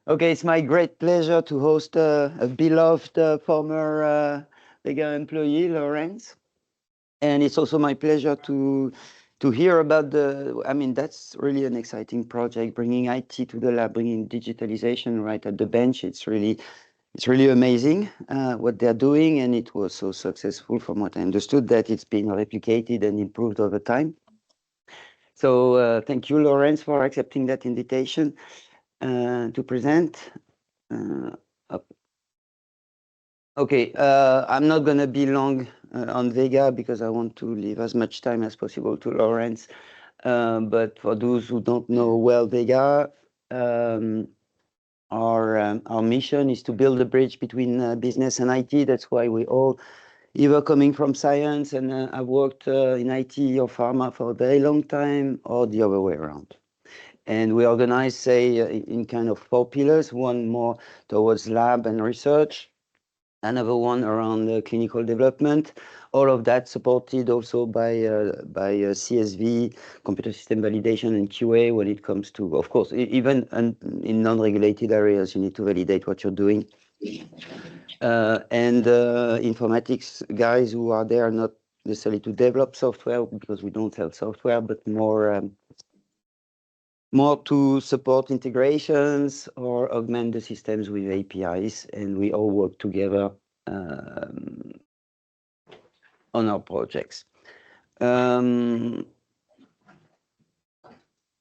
Okay, it's my great pleasure to host a beloved former wega employee, Lorenz. And it's also my pleasure to hear about I mean, that's really an exciting project, bringing IT to the lab, bringing digitalization right at the bench. It's really amazing what they're doing, and it was so successful from what I understood that it's been replicated and improved over time. So thank you, Lorenz, for accepting that invitation to present. Up. Okay, I'm not going to be long on Vega because I want to leave as much time as possible to Lorenz. But for those who don't know well Vega, our mission is to build a bridge between business and IT. That's why we all either coming from science and I've worked in IT or pharma for a very long time, or the other way around. And we organize, say, in kind of 4 pillars, one more towards lab and research, another one around clinical development. All of that supported also by CSV, computer system validation, and QA when it comes to, of course, even in non-regulated areas, you need to validate what you're doing. And informatics guys who are there not necessarily to develop software, because we don't sell software, but more to support integrations or augment the systems with APIs, and we all work together on our projects. So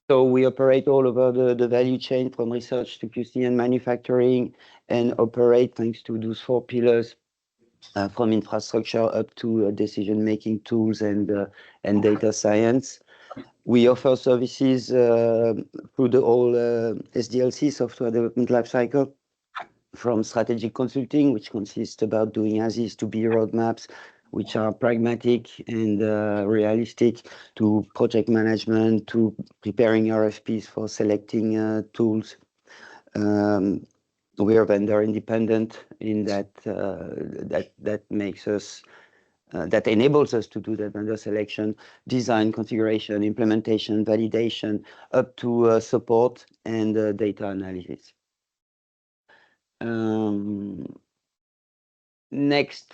we operate all over the value chain from research to QC and manufacturing, and operate thanks to those 4 pillars from infrastructure up to decision-making tools and data science. We offer services through the whole SDLC, software development lifecycle, from strategic consulting, which consists about doing as-is to be roadmaps, which are pragmatic and realistic, to project management, to preparing RFPs for selecting tools. We are vendor independent in that that makes us that enables us to do that vendor selection, design, configuration, implementation, validation, up to support and data analysis. Next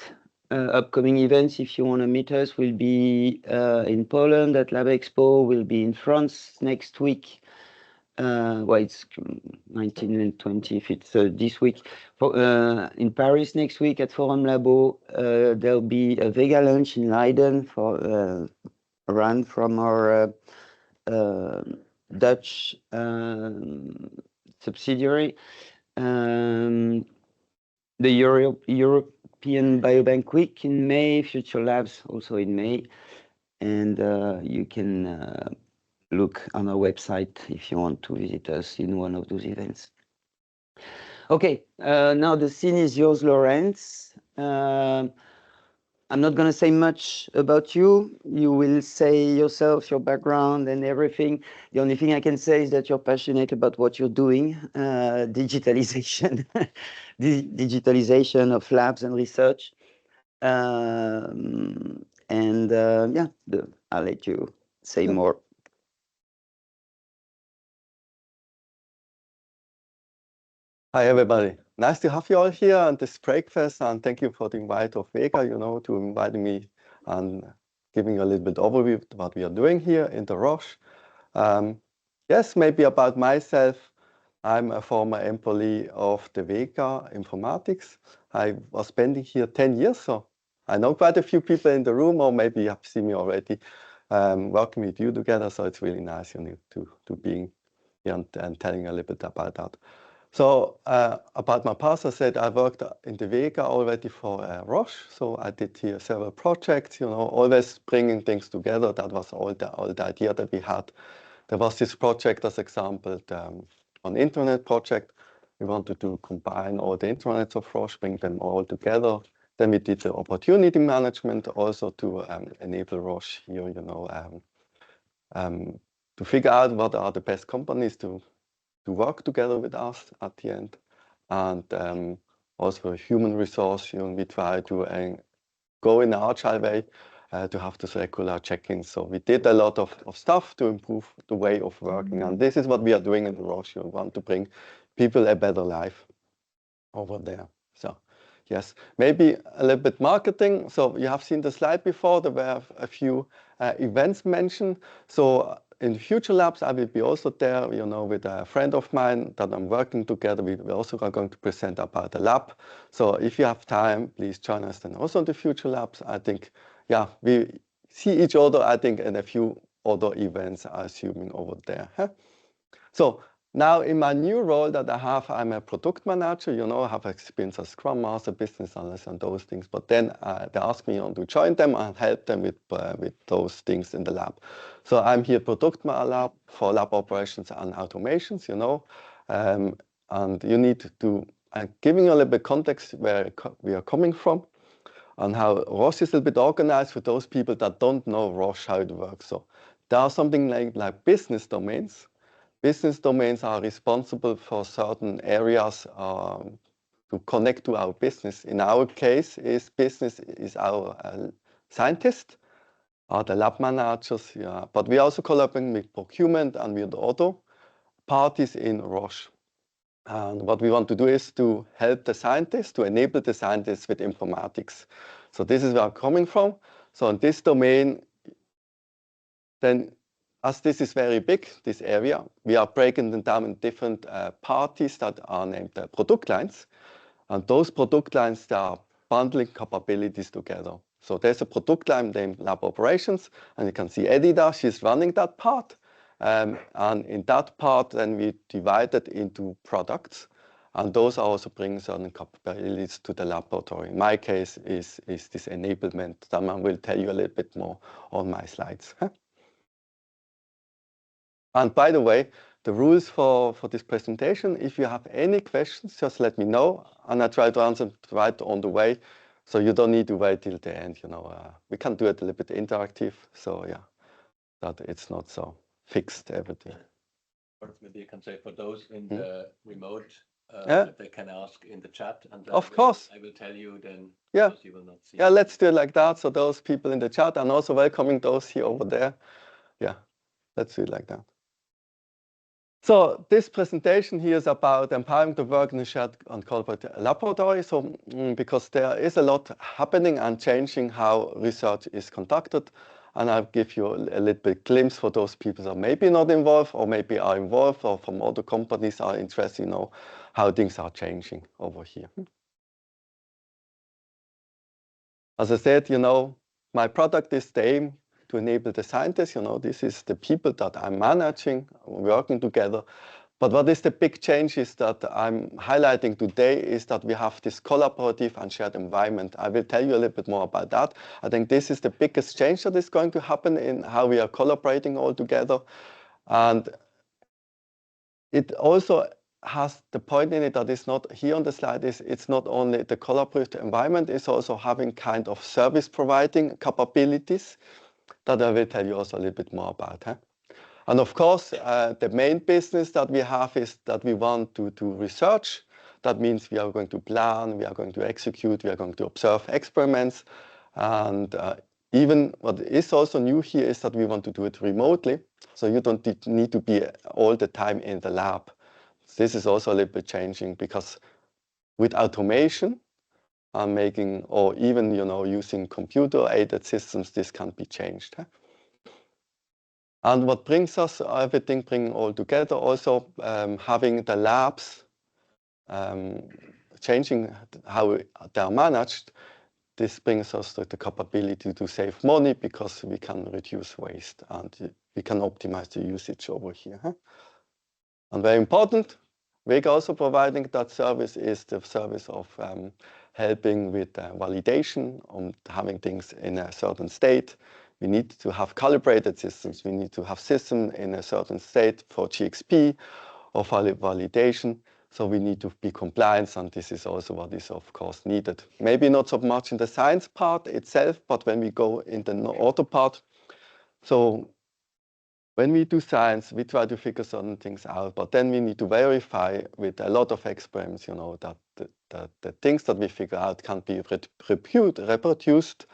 upcoming events, if you want to meet us, will be in Poland at Lab Expo, will be in France next week. Well, it's 19 and 20 if it's this week. In Paris next week at Forum Labo, there'll be a Vega lunch in Leiden for run from our Dutch subsidiary. The European Biobank Week in May, Future Labs also in May, and you can look on our website if you want to visit us in one of those events. Okay, now the scene is yours, Lorenz. I'm not going to say much about you. You will say yourself, your background and everything. The only thing I can say is that you're passionate about what you're doing, digitalization, digitalization of labs and research. Yeah, I'll let you say more. Hi, everybody. Nice to have you all here on this breakfast, and thank you for the invite of Vega, to invite me and giving a little bit overview of what we are doing here in the Roche. Yes, maybe about myself. I'm a former employee of the Vega Informatics. I was spending here 10 years, so I know quite a few people in the room, or maybe you have seen me already working with you together. So it's really nice, to being here and telling a little bit about that. So about my past, I said I worked in the Vega already for Roche. So I did here several projects, always bringing things together. That was all the idea that we had. There was this project, as example, an internet project. We wanted to combine all the intranets of Roche, bring them all together. Then we did the opportunity management also to enable Roche here, to figure out what are the best companies to work together with us at the end. And also human resource, we try to go in an agile way to have this regular check-ins. So we did a lot of stuff to improve the way of working. And this is what we are doing in Roche. We want to bring people a better life over there. So yes, maybe a little bit marketing. So you have seen the slide before. There were a few events mentioned. So in Future Labs, I will be also there, with a friend of mine that I'm working together. We also are going to present about the lab. So if you have time, please join us then also in the Future Labs. I think, yeah, we see each other, I think, in a few other events, assuming over there. Huh? So now in my new role that I have, I'm a product manager, I have experience as Scrum Master, business analyst and those things. But then they asked me to join them and help them with those things in the lab. So I'm here product lab for lab operations and automations, and you need to, giving you a little bit context where we are coming from and how Roche is a little bit organized for those people that don't know Roche, how it works. So there are something like business domains. Business domains are responsible for certain areas to connect to our business. In our case, business is our scientists, are the lab managers, yeah. But we are also collaborating with procurement and with other parties in Roche. And what we want to do is to help the scientists, to enable the scientists with informatics. So this is where I'm coming from. So in this domain, then as this is very big, this area, we are breaking them down in different parties that are named product lines. And those product lines, they are bundling capabilities together. So there's a product line named Lab Operations, and you can see Edida, she's running that part. And in that part, then we divide it into products. And those are also bringing certain capabilities to the laboratory. In my case is this enablement. Someone will tell you a little bit more on my slides. And by the way, the rules for this presentation, if you have any questions, just let me know. And I try to answer right on the way. So you don't need to wait till the end. We can do it a little bit interactive. So yeah, that it's not so fixed everything. Or maybe you can say for those in the remote, they can ask in the chat. And of course. I will tell you then. Yeah. You will not see. Yeah, let's do it like that. So those people in the chat and also welcoming those here over there. Yeah, let's do it like that. So this presentation here is about empowering the work in a shared and collaborative laboratory. So because there is a lot happening and changing how research is conducted. And I'll give you a little bit glimpse for those people that are maybe not involved or maybe are involved or from other companies are interested, how things are changing over here. As I said, my product is the aim to enable the scientists. This is the people that I'm managing, working together. But what is the big change is that I'm highlighting today is that we have this collaborative and shared environment. I will tell you a little bit more about that. I think this is the biggest change that is going to happen in how we are collaborating all together. And it also has the point in it that is not here on the slide is it's not only the collaborative environment, it's also having kind of service providing capabilities that I will tell you also a little bit more about. And of course, the main business that we have is that we want to research. That means we are going to plan, we are going to execute, we are going to observe experiments. And even what is also new here is that we want to do it remotely. So you don't need to be all the time in the lab. This is also a little bit changing because with automation and making, or even, using computer-aided systems, this can be changed. And what brings us everything, bringing all together, also having the labs changing how they are managed, this brings us to the capability to save money because we can reduce waste and we can optimize the usage over here. And very important, wega also providing that service is the service of helping with validation, on having things in a certain state. We need to have calibrated systems. We need to have systems in a certain state for GXP or validation. So we need to be compliant, and this is also what is, of course, needed. Maybe not so much in the science part itself, but when we go in the other part. So when we do science, we try to figure certain things out, but then we need to verify with a lot of experiments, that the things that we figure out can be reproduced.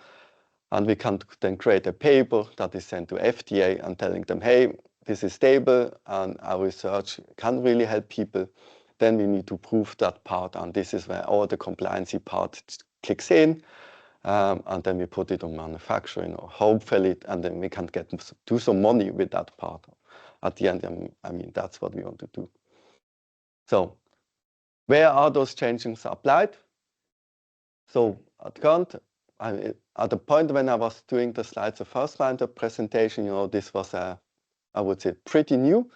And we can then create a paper that is sent to FDA and telling them, hey, this is stable and our research can really help people. then we need to prove that part, and this is where all the compliancy part kicks in, and then we put it on manufacturing, or hopefully, and then we can do some money with that part. At the end, I mean, that's what we want to do. So where are those changes applied? So at current, at the point when I was doing the slides, the first line of the presentation, this was, I would say, pretty new.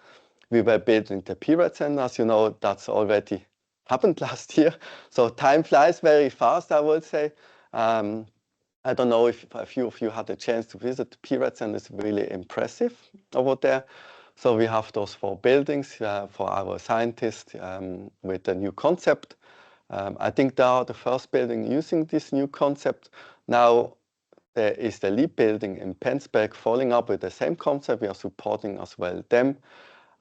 We were building the period center. As you know, that's already happened last year. So time flies very fast, I would say. I don't know if a few of you had a chance to visit the period center. It's really impressive over there. So we have those 4 buildings for our scientists with a new concept. I think they are the first building using this new concept. Now there is the LEAP building in Penzberg following up with the same concept. We are supporting as well them.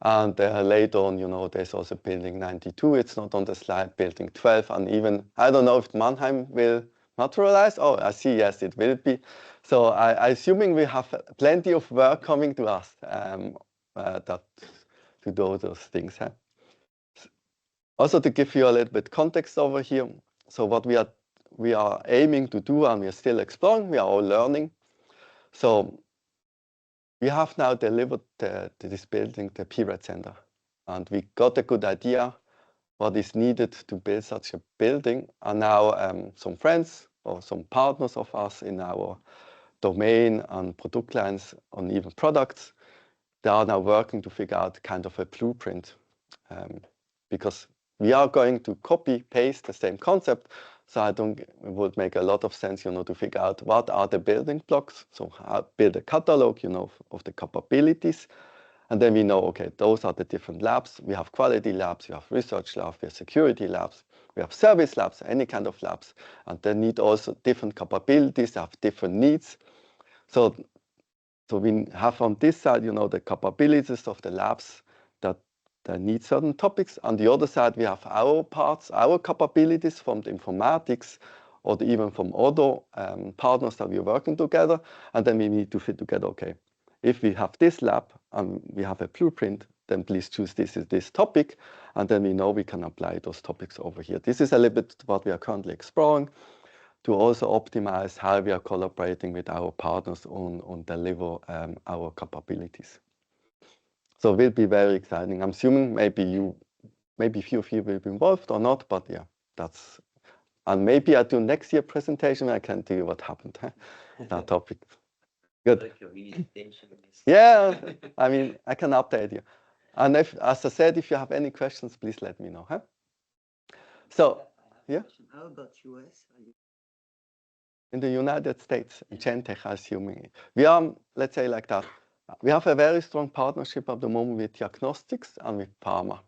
And later on, there's also building 92. It's not on the slide, building 12. And even, I don't know if Mannheim will materialize. Oh, I see, yes, it will be. So I assuming we have plenty of work coming to us to do those things. Huh? Also, to give you a little bit context over here, so what we are aiming to do, and we are still exploring, we are all learning. So we have now delivered this building, the period center, and we got a good idea what is needed to build such a building. And now some friends or some partners of us in our domain and product lines, and even products, they are now working to figure out kind of a blueprint, because we are going to copy paste the same concept. So I think it would make a lot of sense, to figure out what are the building blocks. So build a catalog, of the capabilities. And then we know, okay, those are the different labs. We have quality labs, we have research labs, we have security labs, we have service labs, any kind of labs. And they need also different capabilities, they have different needs. So we have on this side, the capabilities of the labs that need certain topics. On the other side, we have our parts, our capabilities from the informatics, or even from other partners that we are working together. And then we need to fit together, okay, if we have this lab and we have a blueprint, then please choose this topic. And then we know we can apply those topics over here. This is a little bit what we are currently exploring, to also optimize how we are collaborating with our partners on deliver our capabilities. So it will be very exciting. I'm assuming maybe few of you will be involved or not, but yeah, that's, and maybe I do next year presentation, I can tell you what happened, that topic. Good. Yeah, I mean, I can update you. And if, as I said, if you have any questions, please let me know. Huh? So, yeah. How about US? In the United States, Gentech, assuming. We are, let's say like that. We have a very strong partnership at the moment with diagnostics and with pharma.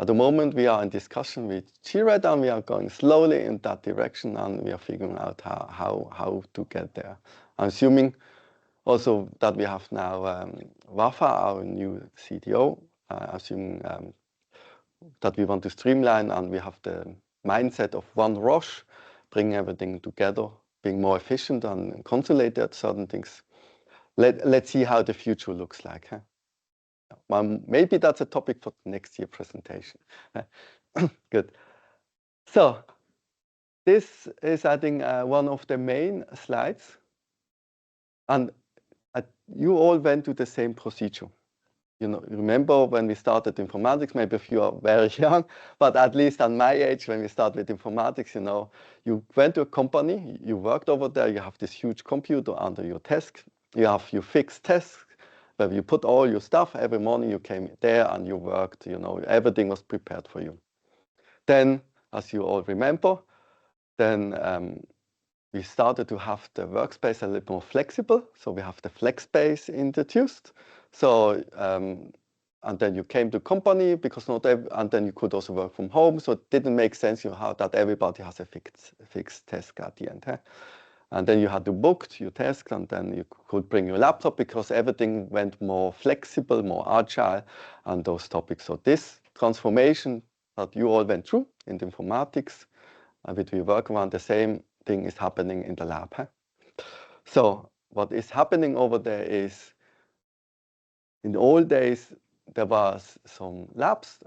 At the moment, we are in discussion with GRED, and we are going slowly in that direction, and we are figuring out how to get there. I'm assuming also that we have now Wafa, our new CTO, assuming that we want to streamline, and we have the mindset of one Roche, bring everything together, being more efficient and consolidate certain things. Let's see how the future looks like. Huh? Well, maybe that's a topic for next year presentation. Good. So this is, I think, one of the main slides. And you all went to the same procedure. Remember when we started informatics, maybe if you are very young, but at least at my age, when we started with informatics, you went to a company, you worked over there, you have this huge computer under your desk, you have your fixed desk, where you put all your stuff. Every morning you came there and you worked, everything was prepared for you. Then, as you all remember, then we started to have the workspace a little more flexible. So we have the flex space introduced. So, and then you came to company because and then you could also work from home. So it didn't make sense that everybody has a fixed desk at the end. Huh? And then you had to book your desk, and then you could bring your laptop because everything went more flexible, more agile, and those topics. So this transformation that you all went through in the informatics, which we work around, the same thing is happening in the lab. Huh? So what is happening over there is, in the old days, there was some labs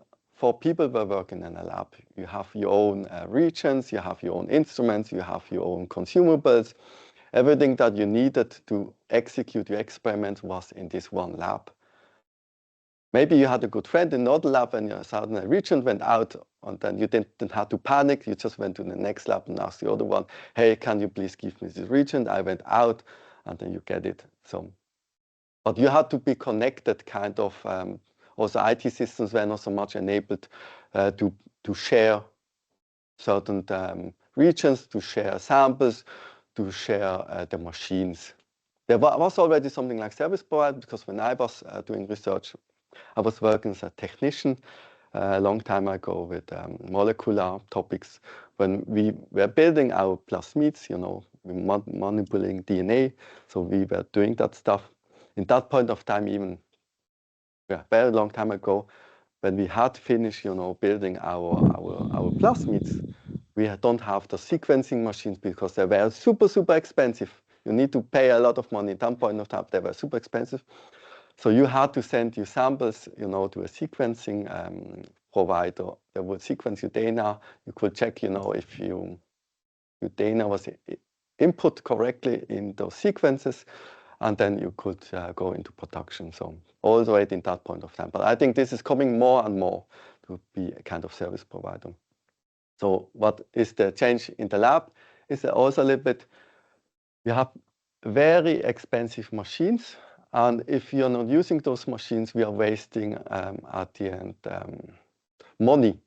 4 people were working in a lab. You have your own reagents, you have your own instruments, you have your own consumables. Everything that you needed to execute your experiment was in this one lab. Maybe you had a good friend in another lab and your sudden reagent went out, and then you didn't have to panic. You just went to the next lab and asked the other one, hey, can you please give me this reagent? I went out, and then you get it. So, but you had to be connected, kind of. Also, IT systems were not so much enabled to share certain reagents, to share samples, to share the machines. There was already something like service provider, because when I was doing research, I was working as a technician a long time ago with molecular topics. When we were building our plasmids, you know, we manipulating DNA, so we were doing that stuff. In that point of time, even very long time ago, when we had finished, you know, building our plasmids, we don't have the sequencing machines because they were super expensive. You need to pay a lot of money. At that point of time, they were super expensive. So you had to send your samples, you know, to a sequencing provider that would sequence your data. You could check, you know, if your data was input correctly in those sequences, and then you could go into production. So already in that point of time. But I think this is coming more and more to be a kind of service provider. So what is the change in the lab? Is also a little bit, you have very expensive machines. And if you're not using those machines, we are wasting at the end money.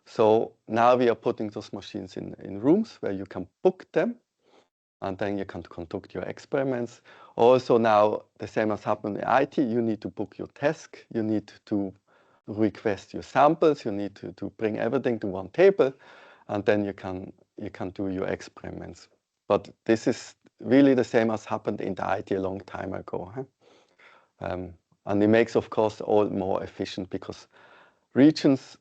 So now we are putting those machines in rooms where you can book them, and then you can conduct your experiments. Also now, the same as happened in IT, you need to book your desk, you need to request your samples, you need to bring everything to one table, and then you can do your experiments. But this is really the same as happened in the IT a long time ago. Huh? And it makes, of course, all more efficient, because reagents,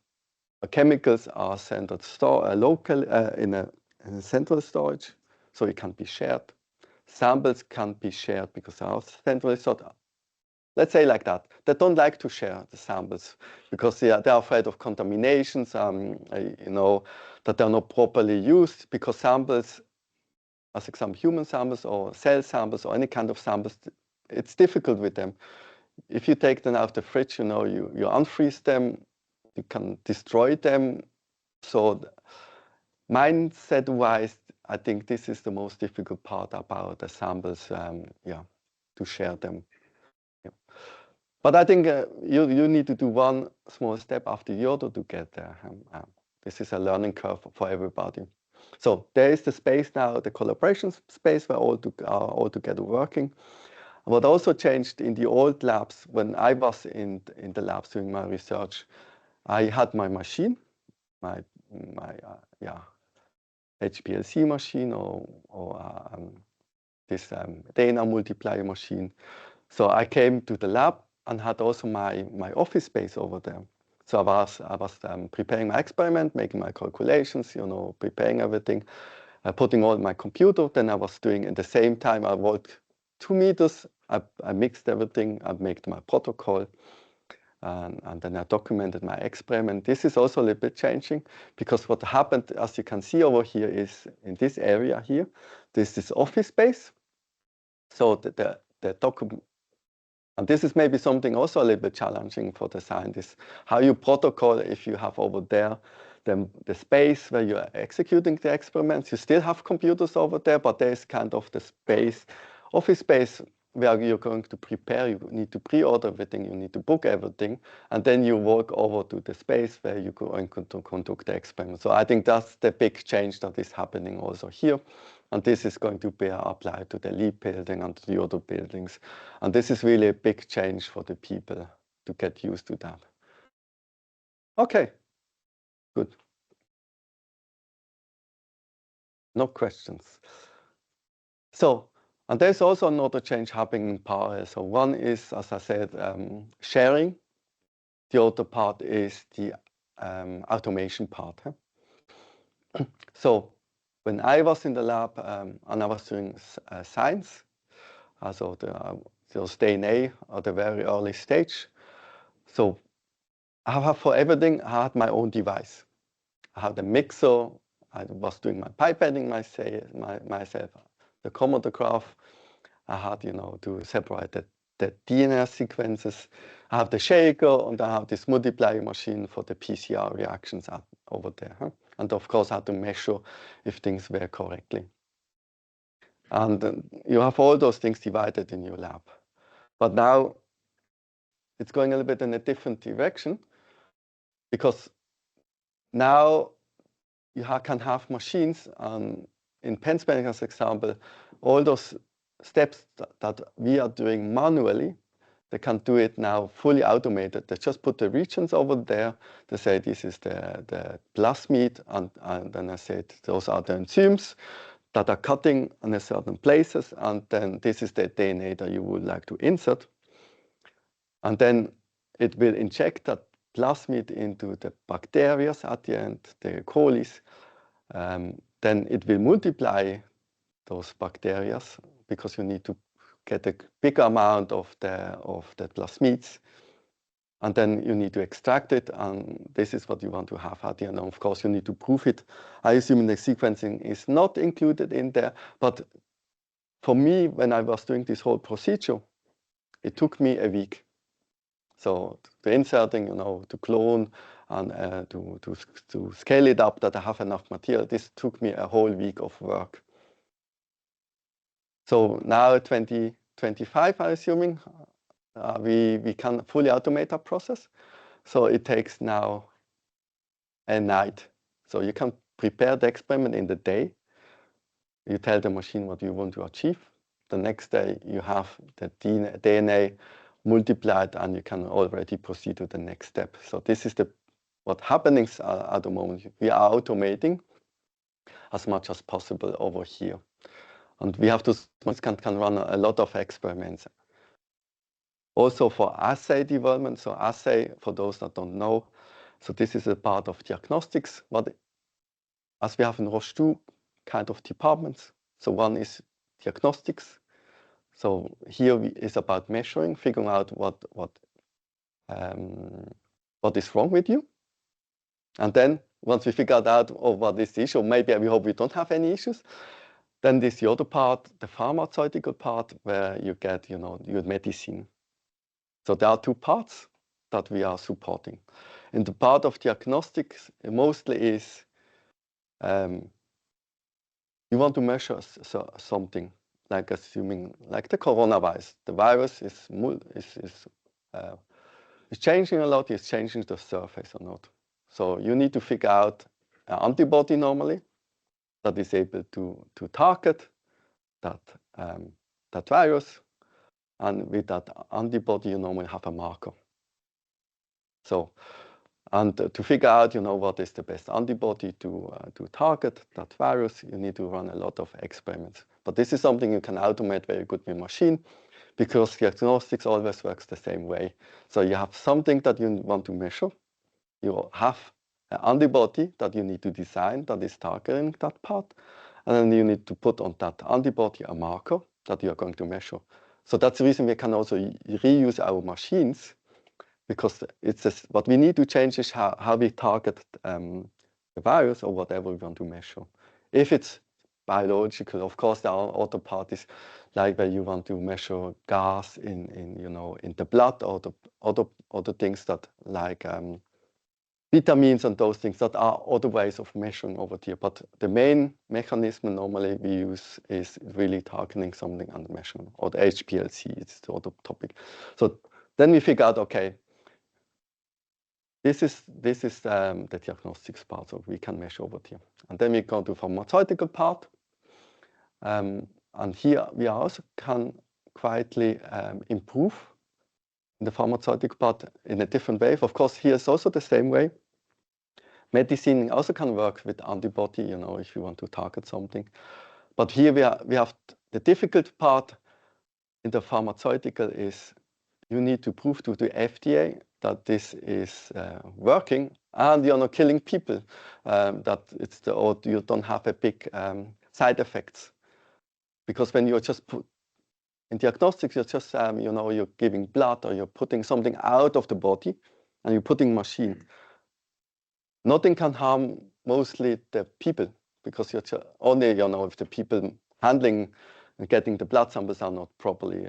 chemicals are sent local in a central storage, so it can be shared. Samples can be shared because they are centrally stored. Let's say like that. They don't like to share the samples because they are afraid of contaminations, you know, that they're not properly used, because samples, as example, human samples or cell samples or any kind of samples, it's difficult with them. If you take them out of the fridge, you know, you unfreeze them, you can destroy them. So mindset-wise, I think this is the most difficult part about the samples, to share them. Yeah. But I think you need to do one small step after the other to get there. This is a learning curve for everybody. So there is the space now, the collaboration space where all are all together working. What also changed in the old labs, when I was in the labs doing my research, I had my machine, my HPLC machine or this DNA multiplier machine. So I came to the lab and had also my office space over there. So I was preparing my experiment, making my calculations, you know, preparing everything, putting all my computer. Then I was doing at the same time, I walked 2 meters, I mixed everything, I made my protocol, and then I documented my experiment. This is also a little bit changing, because what happened, as you can see over here, is in this area here, there's this office space. So the document, and this is maybe something also a little bit challenging for the scientists, how you protocol if you have over there the space where you're executing the experiments. You still have computers over there, but there's kind of the space, office space, where you're going to prepare. You need to pre-order everything, you need to book everything, and then you walk over to the space where you're going to conduct the experiment. So I think that's the big change that is happening also here. And this is going to be applied to the LEAP building and to the other buildings. And this is really a big change for the people to get used to that. Okay, good. No questions. So, and there's also another change happening in parallel. So one is, as I said, sharing. The other part is the automation part. Huh? So when I was in the lab and I was doing science, also those DNA at a very early stage. So I have for everything, I had my own device. I had a mixer. I was doing my pipetting myself. The chromatograph. I had, to separate the DNA sequences. I have the shaker, and I have this multiplier machine for the PCR reactions over there. Huh? And of course, I had to measure if things were correctly. And you have all those things divided in your lab. But now it's going a little bit in a different direction, because now you can have machines, in pen spelling as example, all those steps that we are doing manually, they can do it now fully automated. They just put the regions over there. They say this is the plasmid, and then I said those are the enzymes that are cutting in a certain places, and then this is the DNA that you would like to insert. And then it will inject that plasmid into the bacteria at the end, the E. coli. Then it will multiply those bacteria, because you need to get a bigger amount of the plasmids. And then you need to extract it, and this is what you want to have at the end. And of course, you need to prove it. I assume the sequencing is not included in there, but for me, when I was doing this whole procedure, it took me a week. So the inserting, to clone and to scale it up that I have enough material, this took me a whole week of work. So now 2025, I'm assuming, we can fully automate that process. So it takes now a night. So you can prepare the experiment in the day. You tell the machine what you want to achieve. The next day you have the DNA multiplied, and you can already proceed to the next step. So this is what happenings at the moment. We are automating as much as possible over here. And we have to can run a lot of experiments. Also for assay development. So assay, for those that don't know, so this is a part of diagnostics. But as we have in Roche 2 kind of departments. So one is diagnostics. So here is about measuring, figuring out what is wrong with you. And then once we figured out what is the issue, maybe we hope we don't have any issues, then there's the other part, the pharmaceutical part, where you get, your medicine. So there are two parts that we are supporting. In the part of diagnostics, mostly is you want to measure something, like assuming, like the coronavirus. The virus is changing a lot. It's changing the surface or not. So you need to figure out an antibody normally that is able to target that virus, and with that antibody you normally have a marker. So, and to figure out, what is the best antibody to target that virus, you need to run a lot of experiments. But this is something you can automate very good with machine, because diagnostics always works the same way. So you have something that you want to measure. You have an antibody that you need to design that is targeting that part. And then you need to put on that antibody a marker that you are going to measure. So that's the reason we can also reuse our machines, because what we need to change is how we target the virus or whatever we want to measure. If it's biological, of course, there are other parties, like where you want to measure gas in the blood, or the other things that, like vitamins and those things, that are other ways of measuring over here. But the main mechanism normally we use is really targeting something and measuring, or the HPLC, it's the other topic. So then we figure out, okay, this is the diagnostics part, so we can measure over here. And then we go to pharmaceutical part. And here we also can quietly improve in the pharmaceutical part in a different way. Of course, here is also the same way. Medicine also can work with antibody, if you want to target something. But here we have the difficult part in the pharmaceutical is you need to prove to the FDA that this is working, and you're not killing people, that or you don't have a big side effects. Because when you're just in diagnostics, you're just, you're giving blood, or you're putting something out of the body. and you're putting machine. Nothing can harm mostly the people, because you're only, if the people handling and getting the blood samples are not properly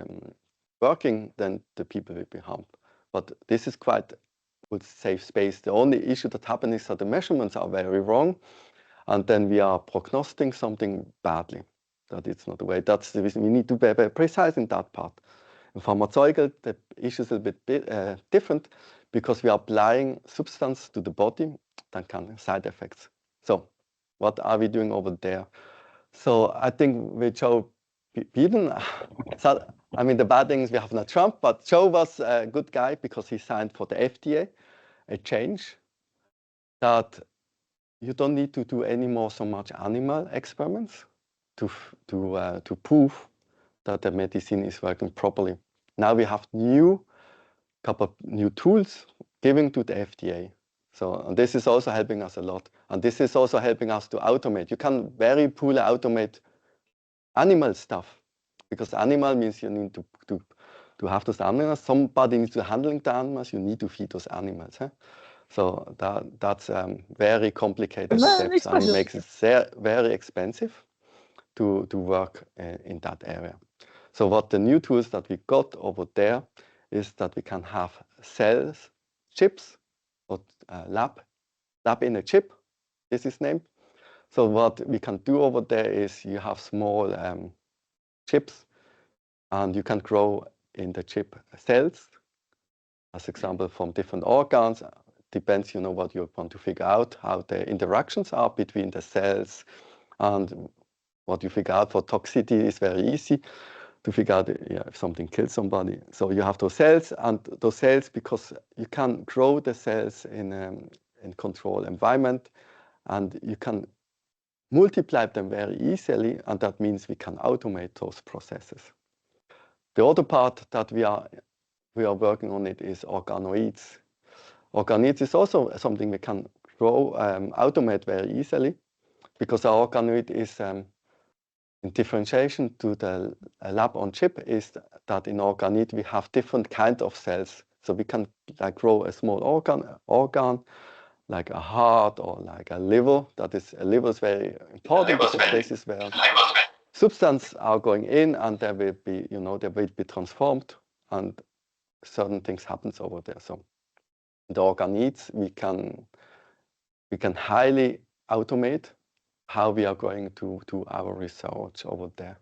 working, then the people will be harmed. But this is quite a safe space. The only issue that happens is that the measurements are very wrong, and then we are prognosticating something badly. That it's not the way. That's the reason we need to be very precise in that part. In pharmaceutical, the issue is a bit different, because we are applying substance to the body that can have side effects. So what are we doing over there? So I think with Joe Biden, I mean, the bad thing is we have not Trump, but Joe was a good guy because he signed for the FDA a change that you don't need to do any more so much animal experiments to prove that the medicine is working properly. Now we have couple of new tools given to the FDA. So and this is also helping us a lot. And this is also helping us to automate. You can very poorly automate animal stuff, because animal means you need to have those animals. Somebody needs to handle the animals. You need to feed those animals. Huh? So that's very complicated steps, and it makes it very expensive to work in that area. So what the new tools that we got over there is that we can have cells, chips, or lab in a chip, this is named. So what we can do over there is you have small chips, and you can grow in the chip cells, as example from different organs. Depends, what you want to figure out, how the interactions are between the cells, and what you figure out for toxicity is very easy to figure out if something kills somebody. So you have those cells, and those cells, because you can grow the cells in controlled environment, and you can multiply them very easily, and that means we can automate those processes. The other part that we are working on it is organoids. Organoids is also something we can grow, automate very easily, because our organoid is in differentiation to the lab on chip is that in organoid we have different kind of cells. So we can grow a small organ like a heart or like a liver. A liver is very important, because this is where substance are going in, and they will be transformed, and certain things happens over there. So the organoids we can highly automate how we are going to do our research over there.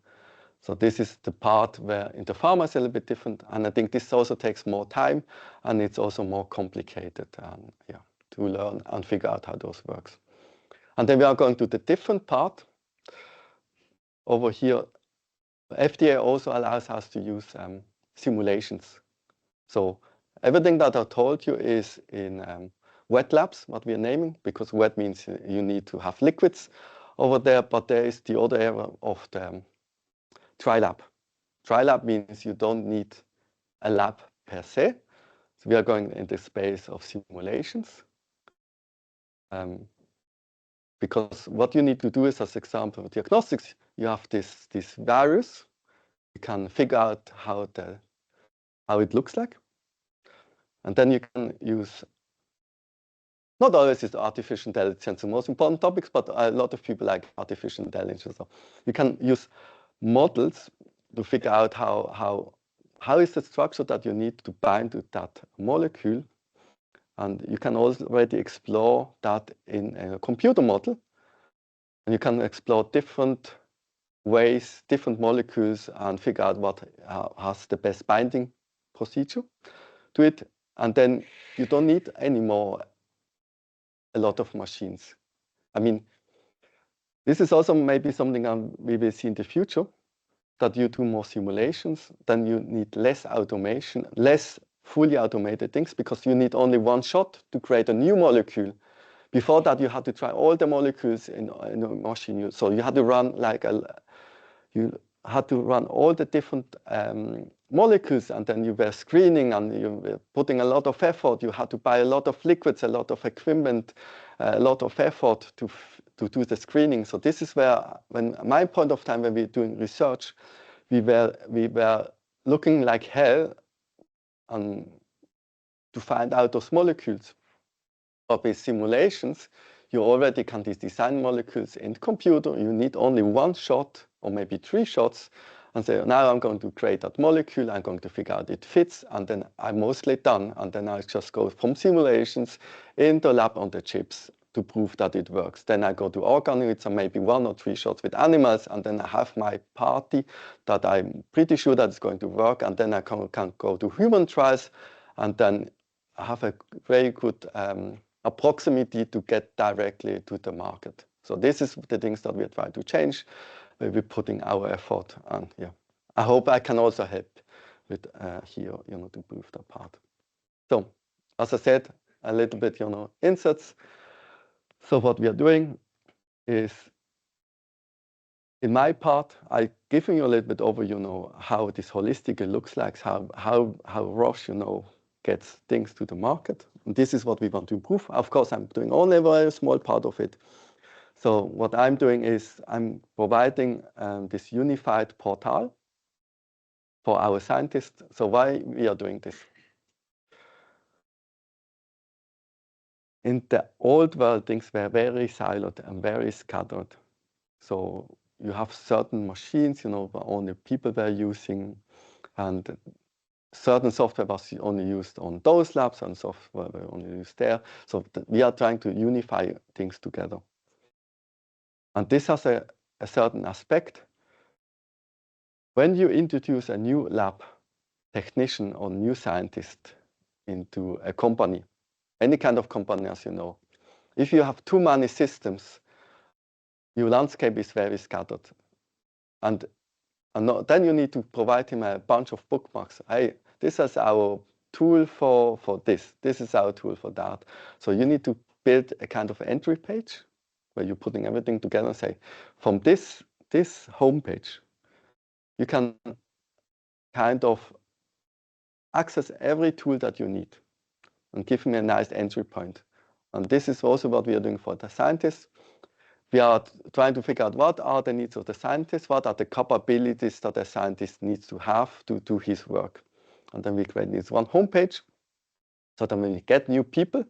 So this is the part where in the pharma is a little bit different, and I think this also takes more time, and it's also more complicated to learn and figure out how those works. And then we are going to the different part. Over here, FDA also allows us to use simulations. So everything that I told you is in wet labs, what we are naming, because wet means you need to have liquids over there, but there is the other area of the dry lab. Dry lab means you don't need a lab per se. So we are going in the space of simulations. Because what you need to do is, as example, diagnostics, you have this virus. You can figure out how it looks like. And then you can use, not always is artificial intelligence the most important topics, but a lot of people like artificial intelligence. So you can use models to figure out how is the structure that you need to bind to that molecule. And you can already explore that in a computer model. And you can explore different ways, different molecules, and figure out what has the best binding procedure to it. And then you don't need anymore a lot of machines. I mean, this is also maybe something we will see in the future, that you do more simulations, then you need less automation, less fully automated things, because you need only one shot to create a new molecule. Before that, you had to try all the molecules in a machine. So you had to run all the different molecules, and then you were screening, and you were putting a lot of effort. You had to buy a lot of liquids, a lot of equipment, a lot of effort to do the screening. So this is where, when my point of time when we're doing research, we were looking like hell, and to find out those molecules. But with simulations, you already can design molecules in the computer. You need only one shot or maybe 3 shots and say, now I'm going to create that molecule. I'm going to figure out it fits, and then I'm mostly done. And then I just go from simulations in the lab on the chips to prove that it works. Then I go to organoids and maybe 1 or 3 shots with animals, and then I have my party that I'm pretty sure that it's going to work. And then I can go to human trials, and then I have a very good approximity to get directly to the market. So this is the things that we try to change. We're putting our effort, and yeah, I hope I can also help with here, to prove that part. So as I said, a little bit, insights. So what we are doing is, in my part, I giving you a little bit over, how this holistically looks like, how Roche, gets things to the market. And this is what we want to improve. Of course, I'm doing only a very small part of it. So what I'm doing is I'm providing this unified portal for our scientists. So why we are doing this? In the old world, things were very siloed and very scattered. So you have certain machines, only people were using, and certain software was only used on those labs and software were only used there. So we are trying to unify things together. And this has a certain aspect. When you introduce a new lab technician or new scientist into a company, any kind of company, as you know, if you have too many systems, your landscape is very scattered. And then you need to provide him a bunch of bookmarks. Hey, this is our tool for this. This is our tool for that. So you need to build a kind of entry page where you're putting everything together and say, from this homepage, you can kind of access every tool that you need and give him a nice entry point. And this is also what we are doing for the scientists. We are trying to figure out what are the needs of the scientists, what are the capabilities that the scientist needs to have to do his work. And then we create this one homepage, so that when we get new people,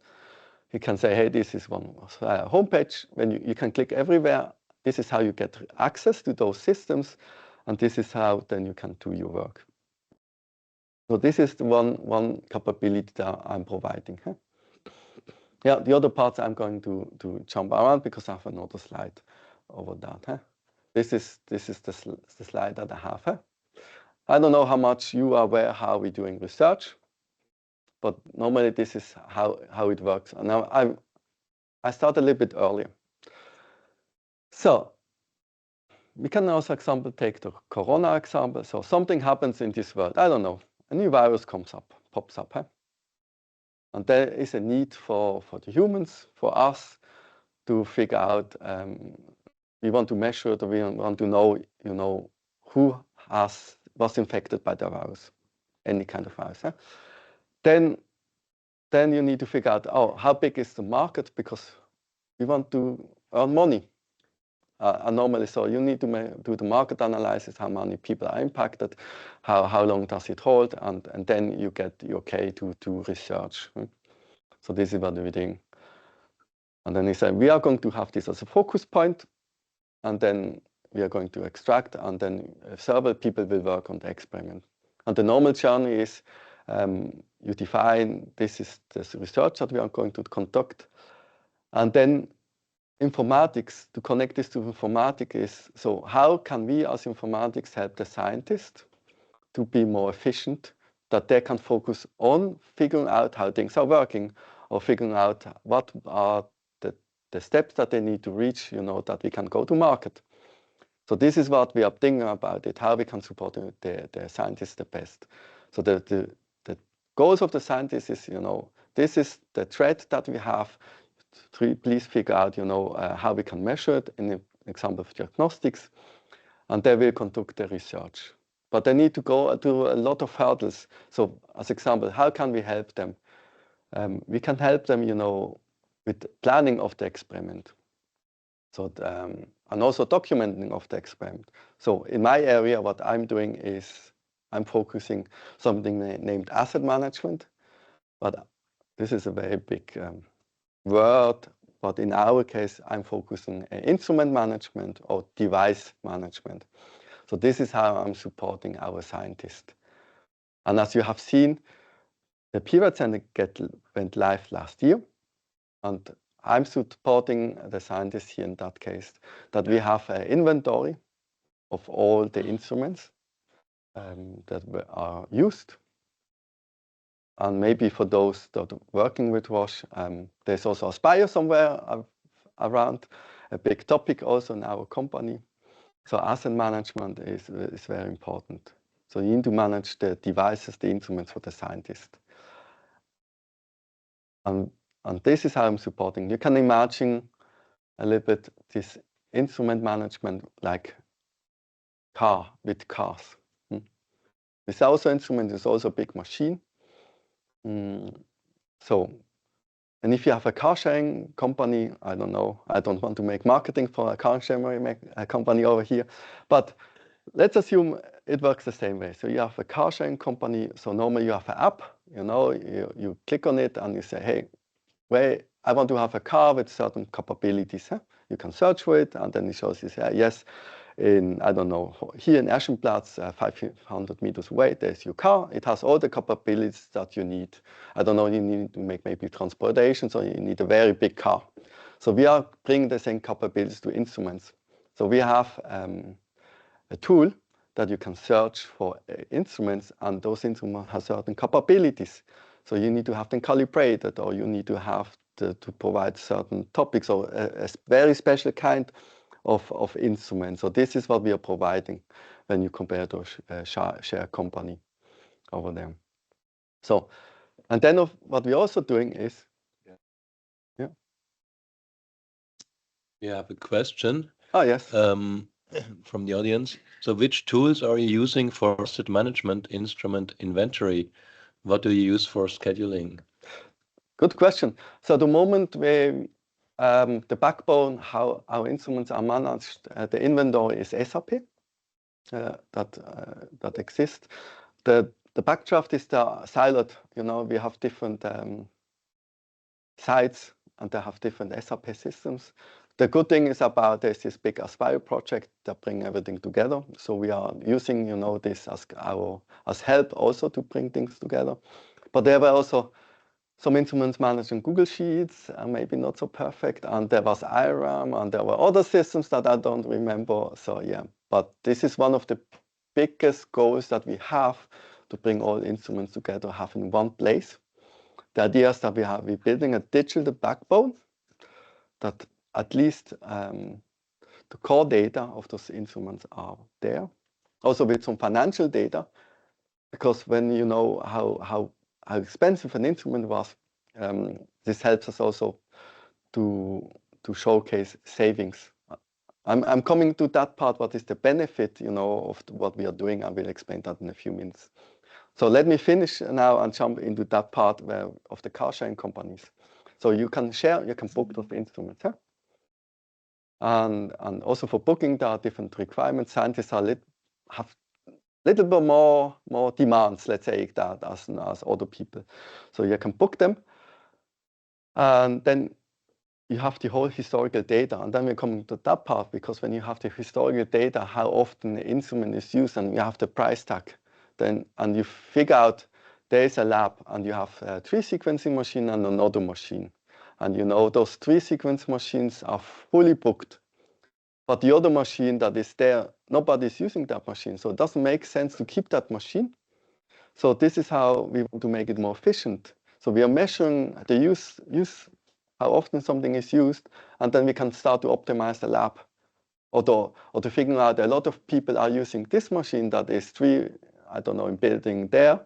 you can say, hey, this is one homepage. When you can click everywhere, this is how you get access to those systems, and this is how then you can do your work. So this is the one capability that I'm providing. Huh? Yeah, the other parts I'm going to jump around because I have another slide over that. Huh? This is the slide that I have. Huh? I don't know how much you are aware how we're doing research, but normally this is how it works. And now I start a little bit earlier. So we can also take the corona example. So something happens in this world. I don't know. A new virus pops up. Huh? And there is a need for the humans, for us, to figure out. We want to measure. We want to know, who was infected by the virus, any kind of virus. Huh? Then you need to figure out, how big is the market, because we want to earn money. Normally, so you need to do the market analysis, how many people are impacted, how long does it hold, and then you get the okay to research. So this is what we're doing. And then he said, we are going to have this as a focus point, and then we are going to extract, and then several people will work on the experiment. And the normal journey is, you define, this is the research that we are going to conduct. And then informatics, to connect this to informatics is, so how can we as informatics help the scientists to be more efficient, that they can focus on figuring out how things are working, or figuring out what are the steps that they need to reach, that we can go to market. So this is what we are thinking about it, how we can support the scientists the best. So the goals of the scientists is, this is the threat that we have. Please figure out, how we can measure it in the example of diagnostics, and they will conduct the research. But they need to go through a lot of hurdles. So as example, how can we help them? We can help them, with planning of the experiment. So, and also documenting of the experiment. So in my area, what I'm doing is I'm focusing something named asset management. But this is a very big word, but in our case, I'm focusing on instrument management or device management. So this is how I'm supporting our scientists. And as you have seen, the Pivot Center went live last year, and I'm supporting the scientists here in that case, that we have an inventory of all the instruments that are used. And maybe for those that are working with Roche, there's also a Spire somewhere around, a big topic also in our company. So asset management is very important. So you need to manage the devices, the instruments for the scientist. And this is how I'm supporting. You can imagine a little bit this instrument management like with cars. This also instrument is also a big machine. So, and if you have a car sharing company, I don't know, I don't want to make marketing for a car sharing company over here, but let's assume it works the same way. So you have a car sharing company. So normally you have an app, you click on it and you say, hey, I want to have a car with certain capabilities. You can search for it and then it shows you, yes, I don't know, here in Eschenplatz, 500 meters away, there's your car. It has all the capabilities that you need. I don't know, you need to make maybe transportation, so you need a very big car. So we are bringing the same capabilities to instruments. So we have a tool that you can search for instruments, and those instruments have certain capabilities. So you need to have them calibrated, or you need to have to provide certain topics, or a very special kind of instruments. So this is what we are providing when you compare to a share company over there. So, and then what we're also doing is, We have a question. Yes. From the audience. So which tools are you using for asset management instrument inventory? What do you use for scheduling? Good question. So at the moment, the backbone, how our instruments are managed, the inventory is SAP that exists. The backdraft is the siloed. We have different sites and they have different SAP systems. The good thing is about this big Aspire project that bring everything together. So we are using, this as help also to bring things together. But there were also some instruments managed in Google Sheets, maybe not so perfect. And there was IRAM, and there were other systems that I don't remember. So yeah, but this is one of the biggest goals that we have, to bring all instruments together, have in one place. The idea is that we're building a digital backbone that at least the core data of those instruments are there. Also with some financial data, because when you know how expensive an instrument was, this helps us also to showcase savings. I'm coming to that part, what is the benefit, of what we are doing. I will explain that in a few minutes. So let me finish now and jump into that part of the car sharing companies. So you can book those instruments. And also for booking, there are different requirements. Scientists have a little bit more demands, let's say that, as other people. So you can book them. And then you have the whole historical data. And then we come to that part, because when you have the historical data, how often the instrument is used, and you have the price tag, and you figure out there is a lab and you have a 3 sequencing machine and another machine. And those 3 sequence machines are fully booked. But the other machine that is there, nobody's using that machine. So it doesn't make sense to keep that machine. So this is how we want to make it more efficient. So we are measuring the use, how often something is used, and then we can start to optimize the lab. Or to figure out a lot of people are using this machine that is in building there.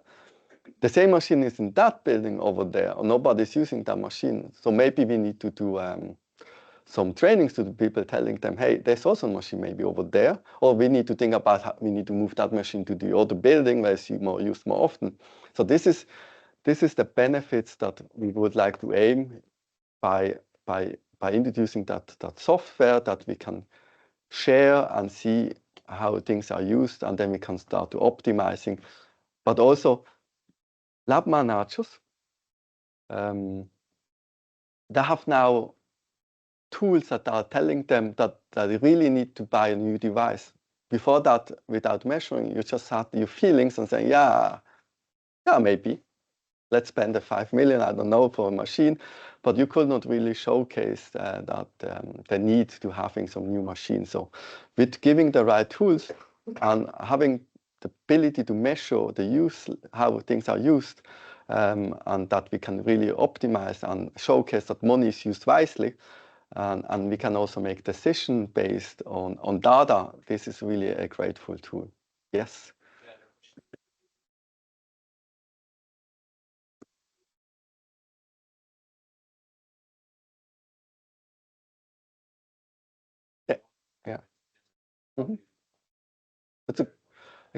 The same machine is in that building over there, or nobody's using that machine. So maybe we need to do some trainings to the people, telling them, hey, there's also a machine maybe over there, or we need to think about how we need to move that machine to the other building where it's used more often. So this is the benefits that we would like to aim by introducing that software that we can share and see how things are used, and then we can start to optimizing. But also lab managers they have now tools that are telling them that they really need to buy a new device. Before that, without measuring, you just had your feelings and saying, yeah, maybe. Let's spend the 5 million, I don't know, for a machine. But you could not really showcase that the need to having some new machines. So with giving the right tools and having the ability to measure the use, how things are used, and that we can really optimize and showcase that money is used wisely, and we can also make decisions based on data. This is really a grateful tool. Yes. Yeah. Mm-hmm. That's a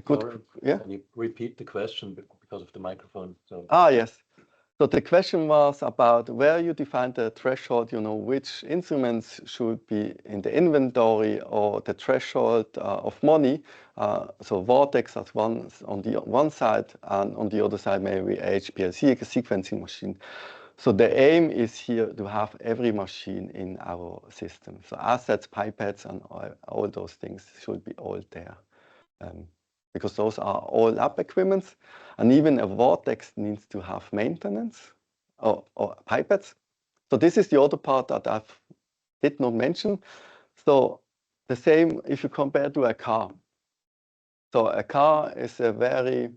good, yeah. Can you repeat the question because of the microphone? So. Yes. So the question was about where you define the threshold, which instruments should be in the inventory or the threshold of money. So Vortex as one on the one side, and on the other side maybe HPLC, a sequencing machine. So the aim is here to have every machine in our system. So assets, pipettes, and all those things should be all there. Because those are all lab equipments, and even a Vortex needs to have maintenance or pipettes. So this is the other part that I did not mention. So the same if you compare to a car. So a car is a very,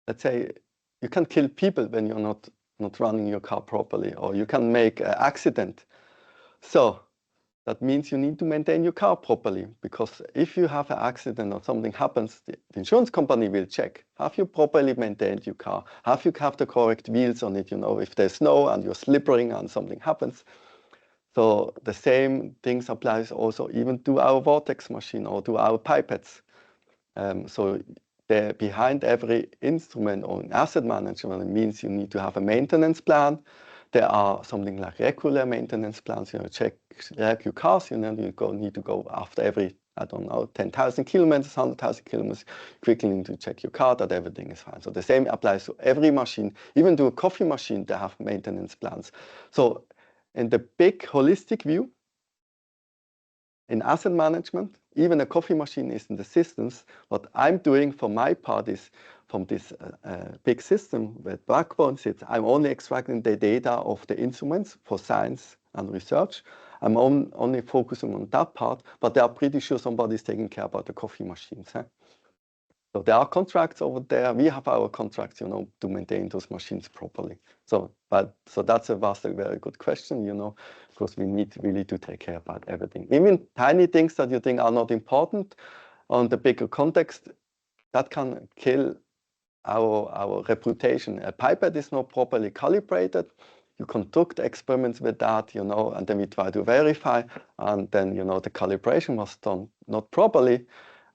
let's say, you can kill people when you're not running your car properly, or you can make an accident. So that means you need to maintain your car properly, because if you have an accident or something happens, the insurance company will check. Have you properly maintained your car? Have you have the correct wheels on it? If there's snow and you're slipping and something happens. So the same things applies also even to our Vortex machine or to our pipettes. So behind every instrument or asset management, it means you need to have a maintenance plan. There are something like regular maintenance plans. Check your cars. You need to go after every, I don't know, 10,000 kilometers, 100,000 kilometers. Quickly need to check your car that everything is fine. So the same applies to every machine. Even to a coffee machine, they have maintenance plans. So in the big holistic view, in asset management, even a coffee machine is in the systems. What I'm doing for my part is from this big system where backbone sits, I'm only extracting the data of the instruments for science and research. I'm only focusing on that part, but I'm pretty sure somebody's taking care about the coffee machines. So there are contracts over there. We have our contracts, to maintain those machines properly. So that's a very good question, because we need really to take care about everything. Even tiny things that you think are not important on the bigger context, that can kill our reputation. A pipette is not properly calibrated. You conduct experiments with that, and then we try to verify, and then, the calibration was done not properly.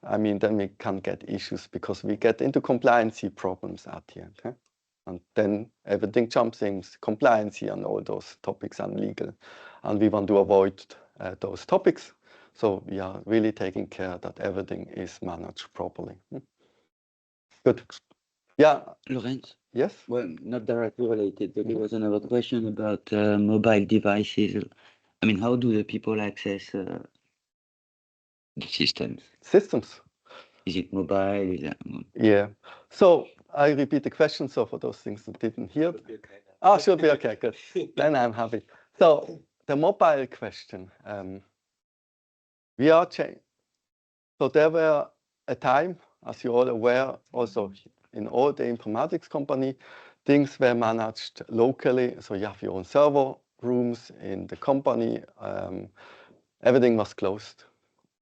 Then we can get issues because we get into compliancy problems at the end. And then everything jumps in, compliancy and all those topics and legal. And we want to avoid those topics. So we are really taking care that everything is managed properly. Good. Yeah. Lorenz? Yes? Well, not directly related, but there was another question about mobile devices. How do the people access the systems? Systems. Is it mobile? Yeah. So I repeat the question. So for those things that didn't hear. Should be okay. Good. Then I'm happy. So the mobile question. We are changing. So there were a time, as you're all aware, also in all the informatics company, things were managed locally. So you have your own server rooms in the company. Everything was closed,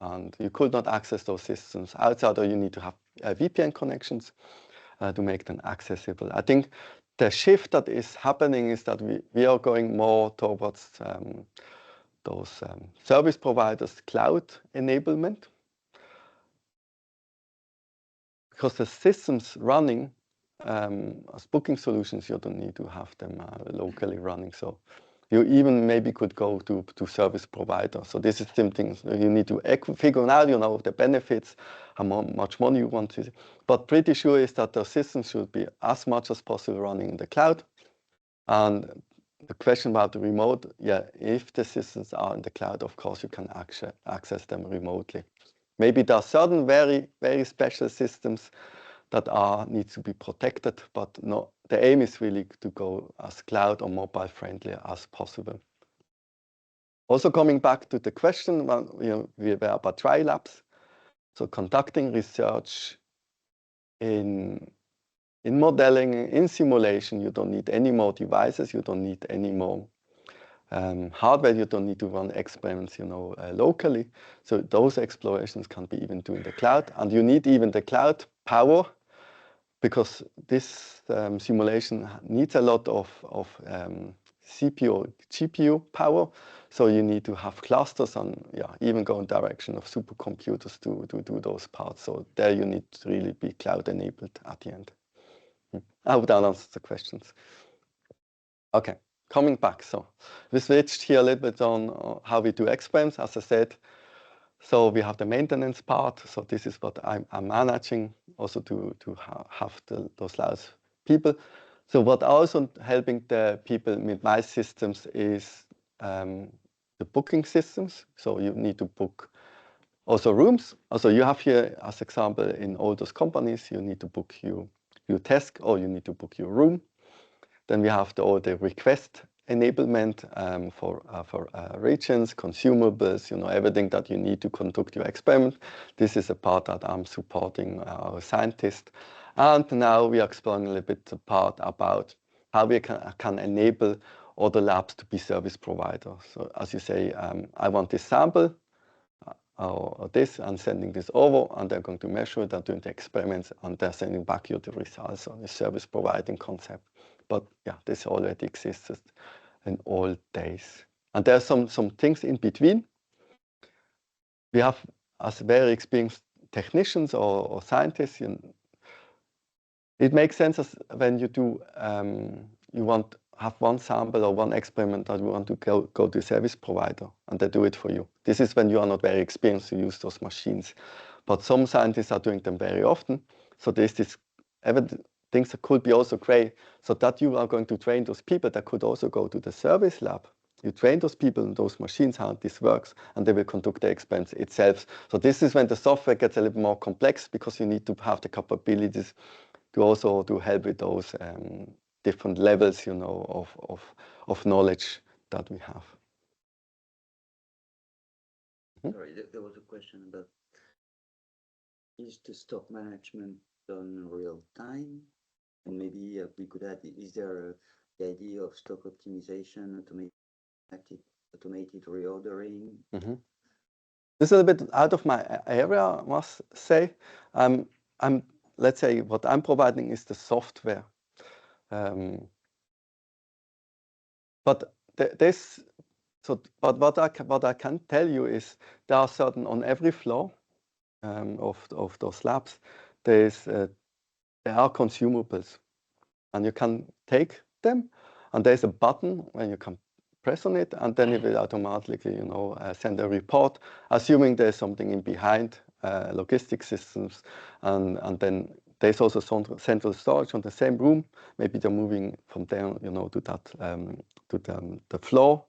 and you could not access those systems outside, or you need to have VPN connections to make them accessible. I think the shift that is happening is that we are going more towards those service providers' cloud enablement. Because the systems running as booking solutions, you don't need to have them locally running. So You even maybe could go to service provider. So this is something you need to figure out, you know, the benefits, how much money you want to. But pretty sure is that the system should be as much as possible running in the cloud. And the question about the remote, yeah, if the systems are in the cloud, of course, you can access them remotely. Maybe there are certain very, very special systems that need to be protected, but no, the aim is really to go as cloud or mobile friendly as possible. Also coming back to the question, we were about dry labs. So conducting research in modeling, in simulation, you don't need any more devices, you don't need any more hardware, you don't need to run experiments, you know, locally. So those explorations can be even done in the cloud, and you need even the cloud power, because this simulation needs a lot of CPU or GPU power. So you need to have clusters and even go in direction of supercomputers to do those parts. So there you need to really be cloud enabled at the end. I hope that answers the questions. Okay, coming back. So we switched here a little bit on how we do experiments, as I said. So we have the maintenance part. So this is what I'm managing, also to have those last people. So what also helping the people with my systems is the booking systems. So you need to book also rooms. Also you have here, as example, in all those companies, you need to book your desk or you need to book your room. Then we have all the request enablement for regions, consumables, you know, everything that you need to conduct your experiment. This is a part that I'm supporting our scientists. And now we are exploring a little bit the part about how we can enable other labs to be service providers. So as you say, I want this sample or this and sending this over, and they're going to measure that doing the experiments, and they're sending back you the results on the service providing concept. But yeah, this already existed in old days. And there are some things in between. We have, as very experienced technicians or scientists, it makes sense as when you do, you have one sample or one experiment that you want to go to a service provider, and they do it for you. This is when you are not very experienced to use those machines. But some scientists are doing them very often. So there's this things that could be also great, so that you are going to train those people that could also go to the service lab. You train those people in those machines how this works, and they will conduct the experiments itself. So this is when the software gets a little more complex, because you need to have the capabilities to also to help with those different levels, you know, of knowledge that we have. Sorry, there was a question about, is the stock management done real time? And maybe we could add, is there the idea of stock optimization, automated reordering? Mm-hmm. This is a bit out of my area, I must say. Let's say what I'm providing is the software. But what I can tell you is there are certain, on every floor of those labs, there are consumables, and you can take them, and there's a button when you can press on it, and then it will automatically, you know, send a report, assuming there's something in behind logistic systems, and then there's also central storage on the same room. Maybe they're moving from there, you know, to that to the floor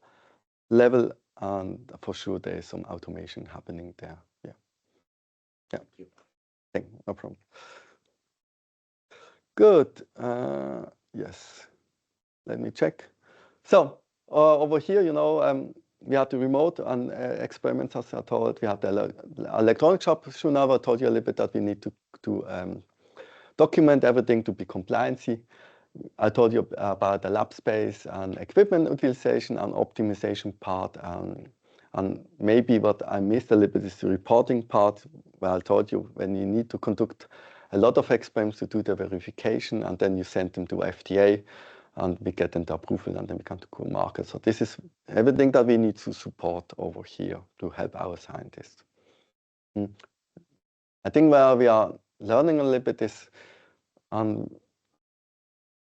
level, and for sure there is some automation happening there. Yeah. No problem. Good. Yes. Let me check. So over here, you know, we have the remote and experiments, as I told. We have the electronic shop. Now I told you a little bit that we need to document everything to be compliancy. I told you about the lab space and equipment utilization and optimization part. And maybe what I missed a little bit is the reporting part, where I told you when you need to conduct a lot of experiments to do the verification, and then you send them to FDA, and we get them the approval, and then we can go to market. So this is everything that we need to support over here to help our scientists. I think where we are learning a little bit is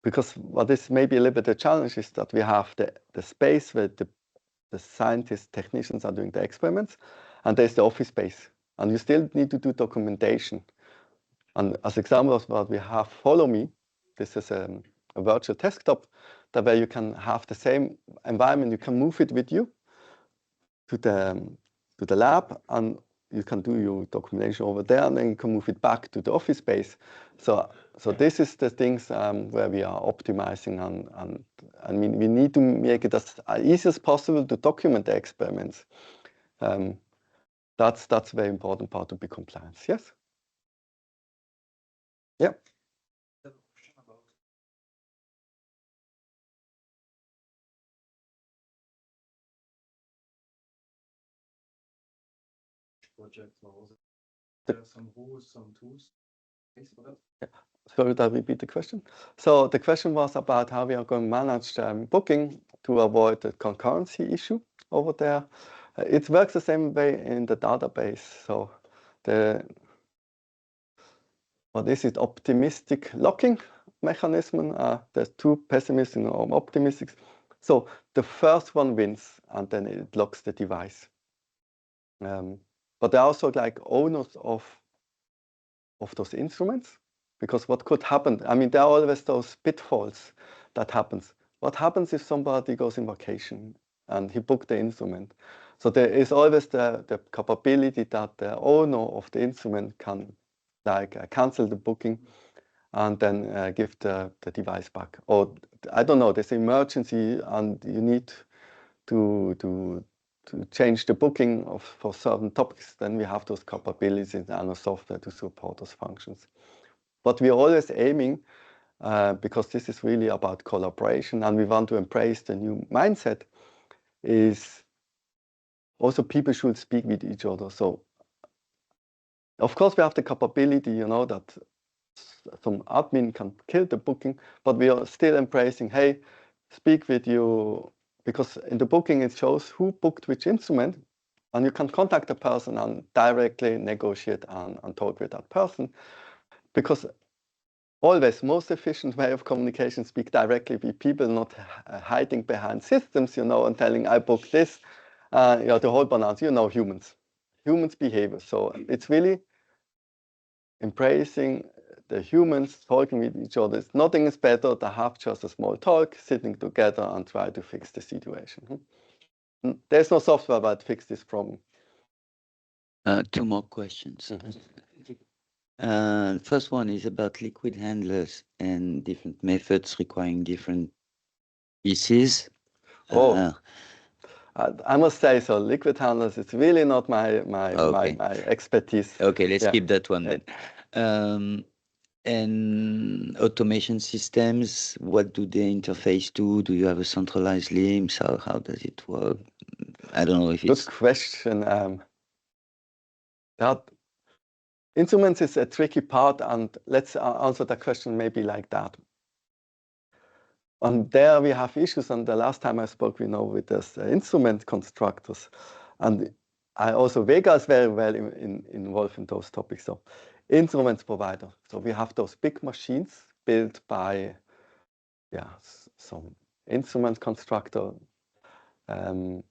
because what is maybe a little bit a challenge is that we have the space where the scientists, technicians are doing the experiments, and there's the office space, and you still need to do documentation. And as examples, what we have, follow me. This is a virtual desktop that where you can have the same environment. You can move it with you to the lab, and you can do your documentation over there, and then you can move it back to the office space. So this is the things where we are optimizing, and I mean we need to make it as easy as possible to document the experiments. That's a very important part to be compliant. Yes. Yeah. There are some rules, some tools. Sorry, I'll repeat the question. So the question was about how we are going to manage booking to avoid the concurrency issue over there. It works the same way in the database. So what is it? Optimistic locking mechanism. There's two pessimistic and optimistic. So the first one wins, and then it locks the device. But there are also like owners of those instruments, because what could happen? I mean, there are always those pitfalls that happens. What happens if somebody goes in vacation and he booked the instrument? So there is always the capability that the owner of the instrument can cancel the booking and then give the device back. Or I don't know, there's an emergency and you need to change the booking for certain topics, then we have those capabilities in our software to support those functions. But we are always aiming, because this is really about collaboration and we want to embrace the new mindset, is also people should speak with each other. So of course we have the capability, that some admin can kill the booking, but we are still embracing, hey, speak with you, because in the booking it shows who booked which instrument, and you can contact the person and directly negotiate and talk with that person. Because always most efficient way of communication, speak directly with people, not hiding behind systems, and telling I booked this, the whole balance, humans behavior. So it's really embracing the humans talking with each other. Nothing is better to have just a small talk, sitting together and try to fix the situation. There's no software that fix this problem. Two more questions. First one is about liquid handlers and different methods requiring different pieces. I must say, so liquid handlers, it's really not my expertise. Okay, let's keep that one then. And automation systems, what do they interface to? Do you have a centralized LIMS? How does it work? I don't know if it's... Good question. That instruments is a tricky part, and let's answer the question maybe like that. And there we have issues, and the last time I spoke, with this instrument constructors, and I also, wega is very well involved in those topics. So instruments provider. So we have those big machines built by, some instrument constructor, and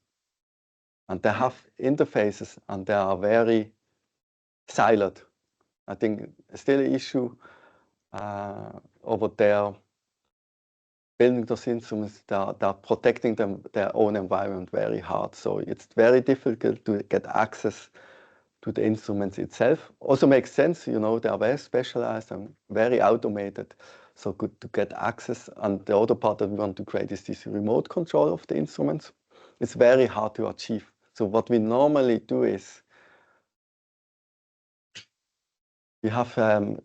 they have interfaces, and they are very siloed. I think still an issue over there. Building those instruments, they're protecting their own environment very hard. So it's very difficult to get access to the instruments itself. Also makes sense, they are very specialized and very automated. So good to get access. And the other part that we want to create is this remote control of the instruments. It's very hard to achieve. So what we normally do is we have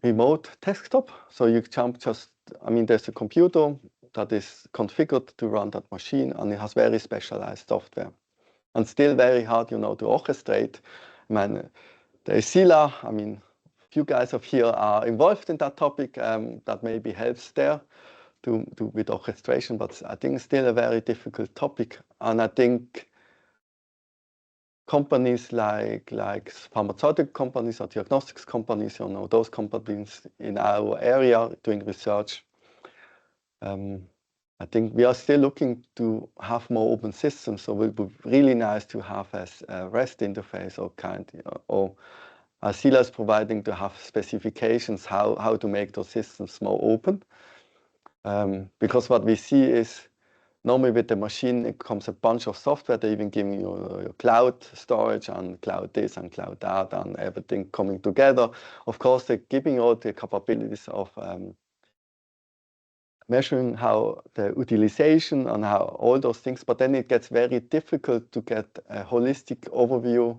remote desktop. So you jump there's a computer that is configured to run that machine, and it has very specialized software. And still very hard, to orchestrate. The Sila, a few guys of here are involved in that topic. That maybe helps there with orchestration, but I think it's still a very difficult topic. And I think companies like pharmaceutical companies or diagnostics companies, those companies in our area doing research, I think we are still looking to have more open systems, so it would be really nice to have a REST interface or kind, or CLAS providing to have specifications how to make those systems more open. Because what we see is normally with the machine, it comes a bunch of software. They're even giving you your cloud storage and cloud this and cloud that and everything coming together. Of course, they're giving all the capabilities of measuring how the utilization and how all those things, but then it gets very difficult to get a holistic overview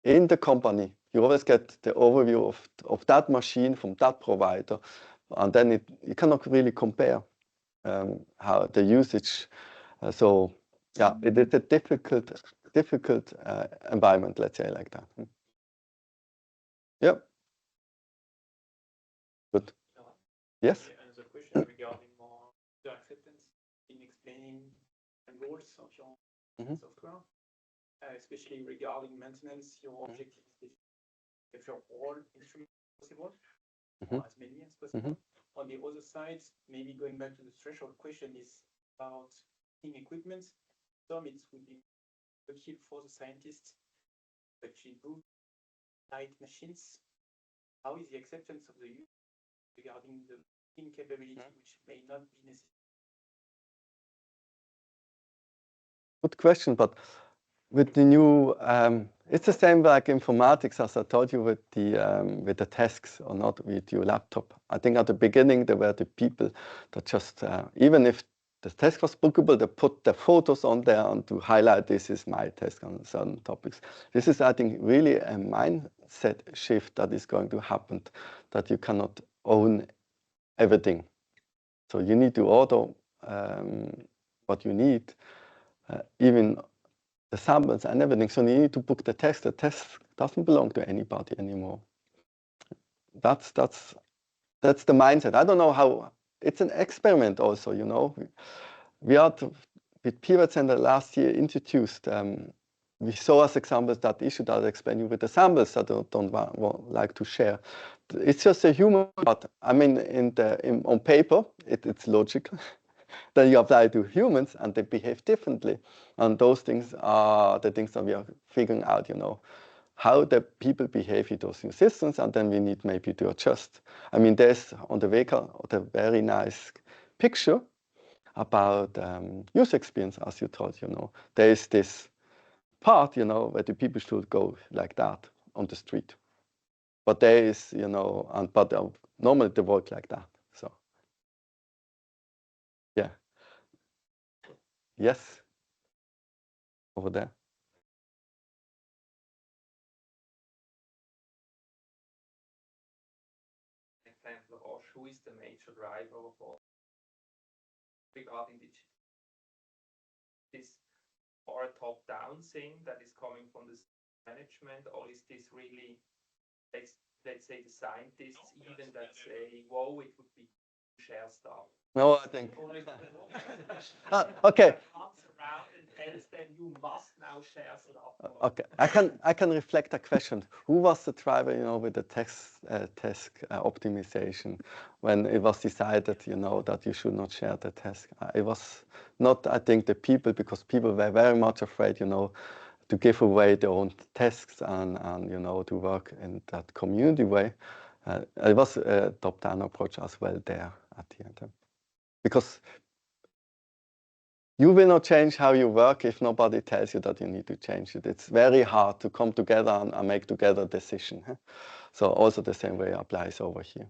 in the company. You always get the overview of that machine from that provider, and then you cannot really compare how the usage. So yeah, it is a difficult environment, let's say like that. Yep. Good. Yes. Another question regarding more the acceptance in explaining the goals of your software, especially regarding maintenance. Your objective is if your all instruments possible, or as many as possible. On the other side, maybe going back to the threshold question is about equipment. Some it would be helpful for the scientists to actually boot light machines. How is the acceptance of the use regarding the capability, which may not be necessary? Good question, but with the new, it's the same like informatics as I told you with the tasks or not with your laptop. I think at the beginning there were the people that just, even if the task was bookable, they put the photos on there and to highlight this is my task on certain topics. This is, I think, really a mindset shift that is going to happen, that you cannot own everything. So you need to order what you need, even the samples and everything. So you need to book the test. The test doesn't belong to anybody anymore. That's the mindset. I don't know how. It's an experiment also, you know. We are with Pivot Center last year introduced. We saw as examples that issue that I explained you with the samples that I don't like to share. It's just a human, but I mean, on paper, it's logical. Then you apply it to humans and they behave differently. And those things are the things that we are figuring out, you know, how the people behave in those new systems, and then we need maybe to adjust. I mean, there's on the wega a very nice picture about user experience, as you told, you know. There is this part, you know, where the people should go like that on the street. But there is, you know, but normally they work like that. So, yeah. Yes. Over there. Example, Roche, who is the major driver for regarding this or a top-down thing that is coming from the management, or is this really, let's say, the scientists even that say, whoa, it would be share stuff? No, I think. Okay. Then you must now share stuff. Okay, I can reflect a question. Who was the driver, you know, with the task optimization when it was decided, you know, that you should not share the task? It was not, I think, the people, because people were very much afraid, you know, to give away their own tasks and you know, to work in that community way. It was a top-down approach as well there at the end. Because you will not change how you work if nobody tells you that you need to change it. It's very hard to come together and make together a decision. So also the same way applies over here.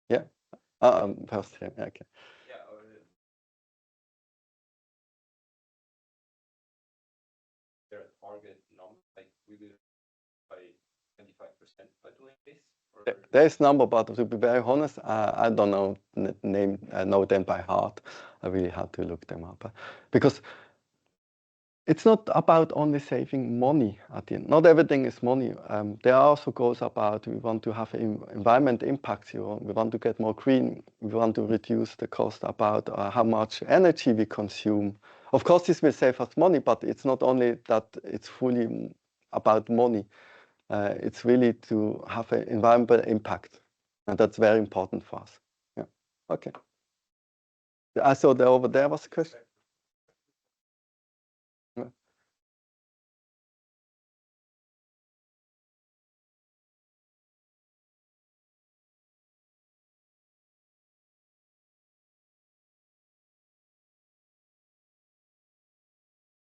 Yeah. First here. Okay. Yeah. There a target number, like we will by 25% by doing this? There is number, but to be very honest, I don't know know them by heart. I really had to look them up because it's not about only saving money at the end. Not everything is money. There also goes about we want to have environment impacts. We want to get more green. We want to reduce the cost about how much energy we consume. Of course, this will save us money, but it's not only that it's fully about money. It's really to have an environmental impact, and that's very important for us. Yeah. Okay. I saw there over there was a question. Yeah.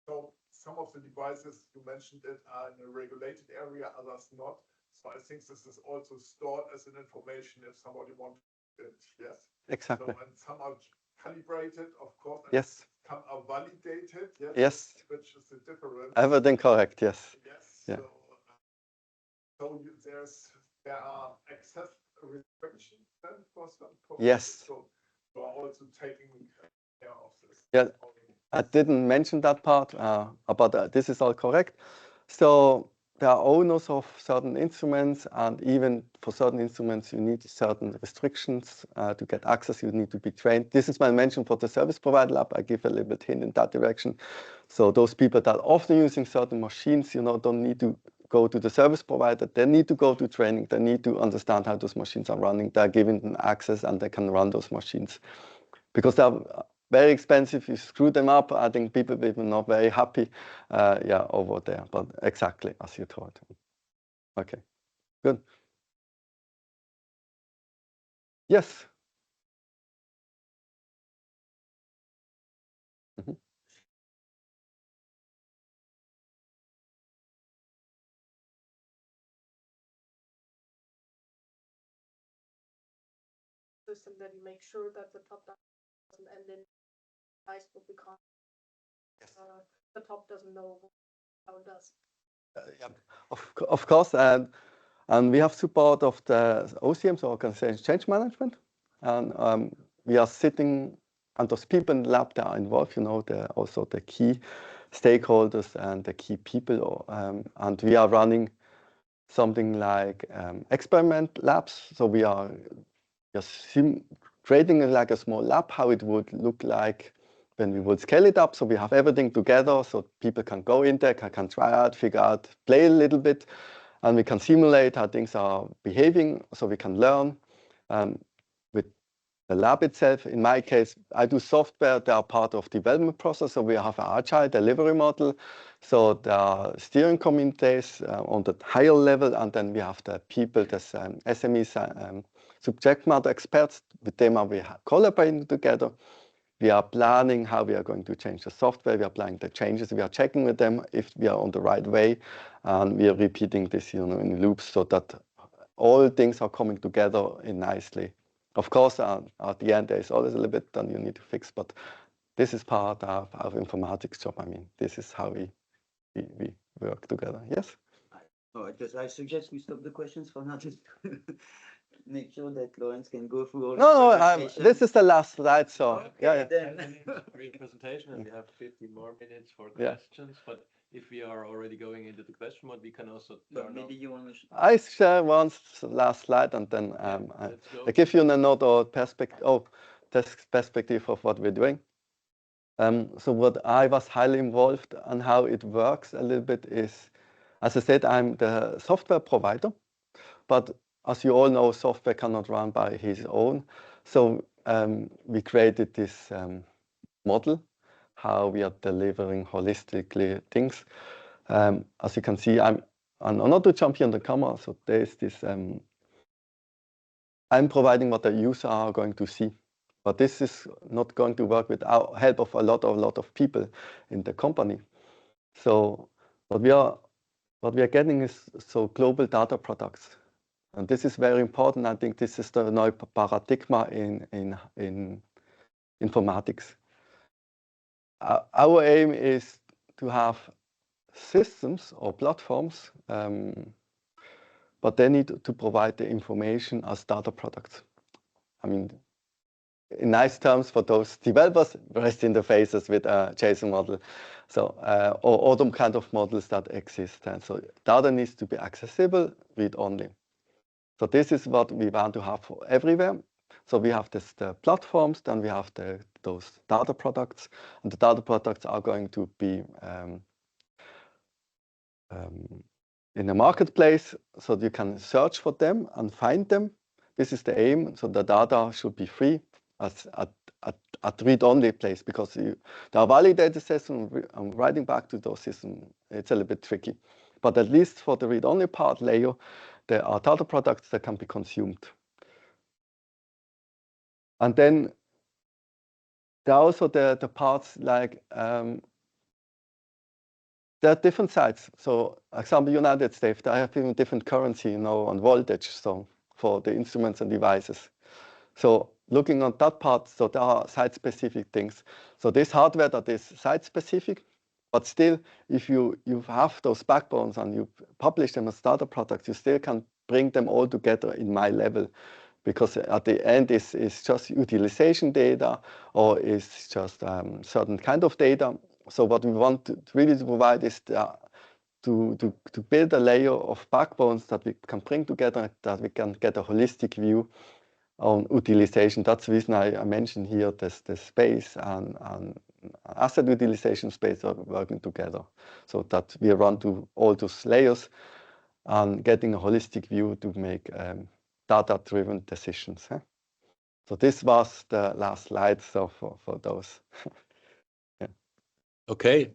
So some of the devices you mentioned it are in a regulated area, others not. So I think this is also stored as an information if somebody wants it. Yes. Exactly. So, and some are calibrated, of course. And Yes. some are validated. Yes. Yes. Which is the difference. Everything correct. Yes. Yes. Yeah. So there are access restrictions then for some. Yes. So you are also taking care of this. Yeah. I didn't mention that part, but this is all correct. So there are owners of certain instruments, and even for certain instruments, you need certain restrictions to get access. You need to be trained. This is my mention for the service provider lab. I give a little bit hint in that direction. So those people that are often using certain machines, don't need to go to the service provider. They need to go to training. They need to understand how those machines are running. They're given them access, and they can run those machines because they're very expensive. You screw them up. I think people will be not very happy, over there. But exactly as you told. Okay, good. Yes. Mm-hmm. System that you make sure that the top doesn't end in ice will become the top doesn't know how it does. Yeah, of course, and we have support of the OCM, so Organization Change Management, and we are sitting, and those people in the lab that are involved, they're also the key stakeholders and the key people, and we are running something like experiment labs. So we are just creating like a small lab, how it would look like when we would scale it up. So we have everything together, so people can go in there, can try out, figure out, play a little bit, and we can simulate how things are behaving, so we can learn with the lab itself. In my case, I do software. They are part of the development process, so we have an agile delivery model. So there are steering committees on the higher level, and then we have the people, the SMEs, subject matter experts. With them we are collaborating together. We are planning how we are going to change the software. We are planning the changes. We are checking with them if we are on the right way, and we are repeating this, in loops, so that all things are coming together nicely. Of course, at the end there is always a little bit that you need to fix, but this is part of our informatics job. I mean, this is how we work together. Yes. I suggest we stop the questions for now. Just make sure that Lorenz can go through all. No, this is the last slide. So Okay, yeah. For your presentation, and we have 15 more minutes for Yeah. questions. But if we are already going into the question mode, we can also turn Maybe on. you want to. I share one last slide, and then Let's go. I give you another perspective. This perspective of what we're doing. So what I was highly involved and how it works a little bit is, as I said, I'm the software provider, but as you all know, software cannot run by its own. So we created this model, how we are delivering holistically things. As you can see, I'm not to jump here on the camera. So there's this. I'm providing what the user are going to see, but this is not going to work without help of a lot of people in the company. So what we are getting is global data products, and this is very important. I think this is the new paradigm in informatics. Our aim is to have systems or platforms, but they need to provide the information as data products. I mean, in nice terms for those developers, REST interfaces with a JSON model, so or other kind of models that exist. And so data needs to be accessible, read only. So this is what we want to have for everywhere. So we have the platforms, then we have those data products, and the data products are going to be in the marketplace, so you can search for them and find them. This is the aim. So the data should be free, as at read-only place, because there are validated systems and writing back to those systems, it's a little bit tricky. But at least for the read-only part layer, there are data products that can be consumed. And then there are also the parts like there are different sites. So, example, United States, they have even different currency, on voltage, so for the instruments and devices. So looking on that part, so there are site-specific things. So this hardware that is site-specific, but still, if you have those backbones and you publish them as data products, you still can bring them all together in my level, because at the end is just utilization data or is just certain kind of data. So what we want to really provide is to build a layer of backbones that we can bring together, that we can get a holistic view on utilization. That's the reason I mentioned here the space and asset utilization space are working together, so that we run to all those layers and getting a holistic view to make data-driven decisions. So this was the last slide, so for those. Yeah. Okay,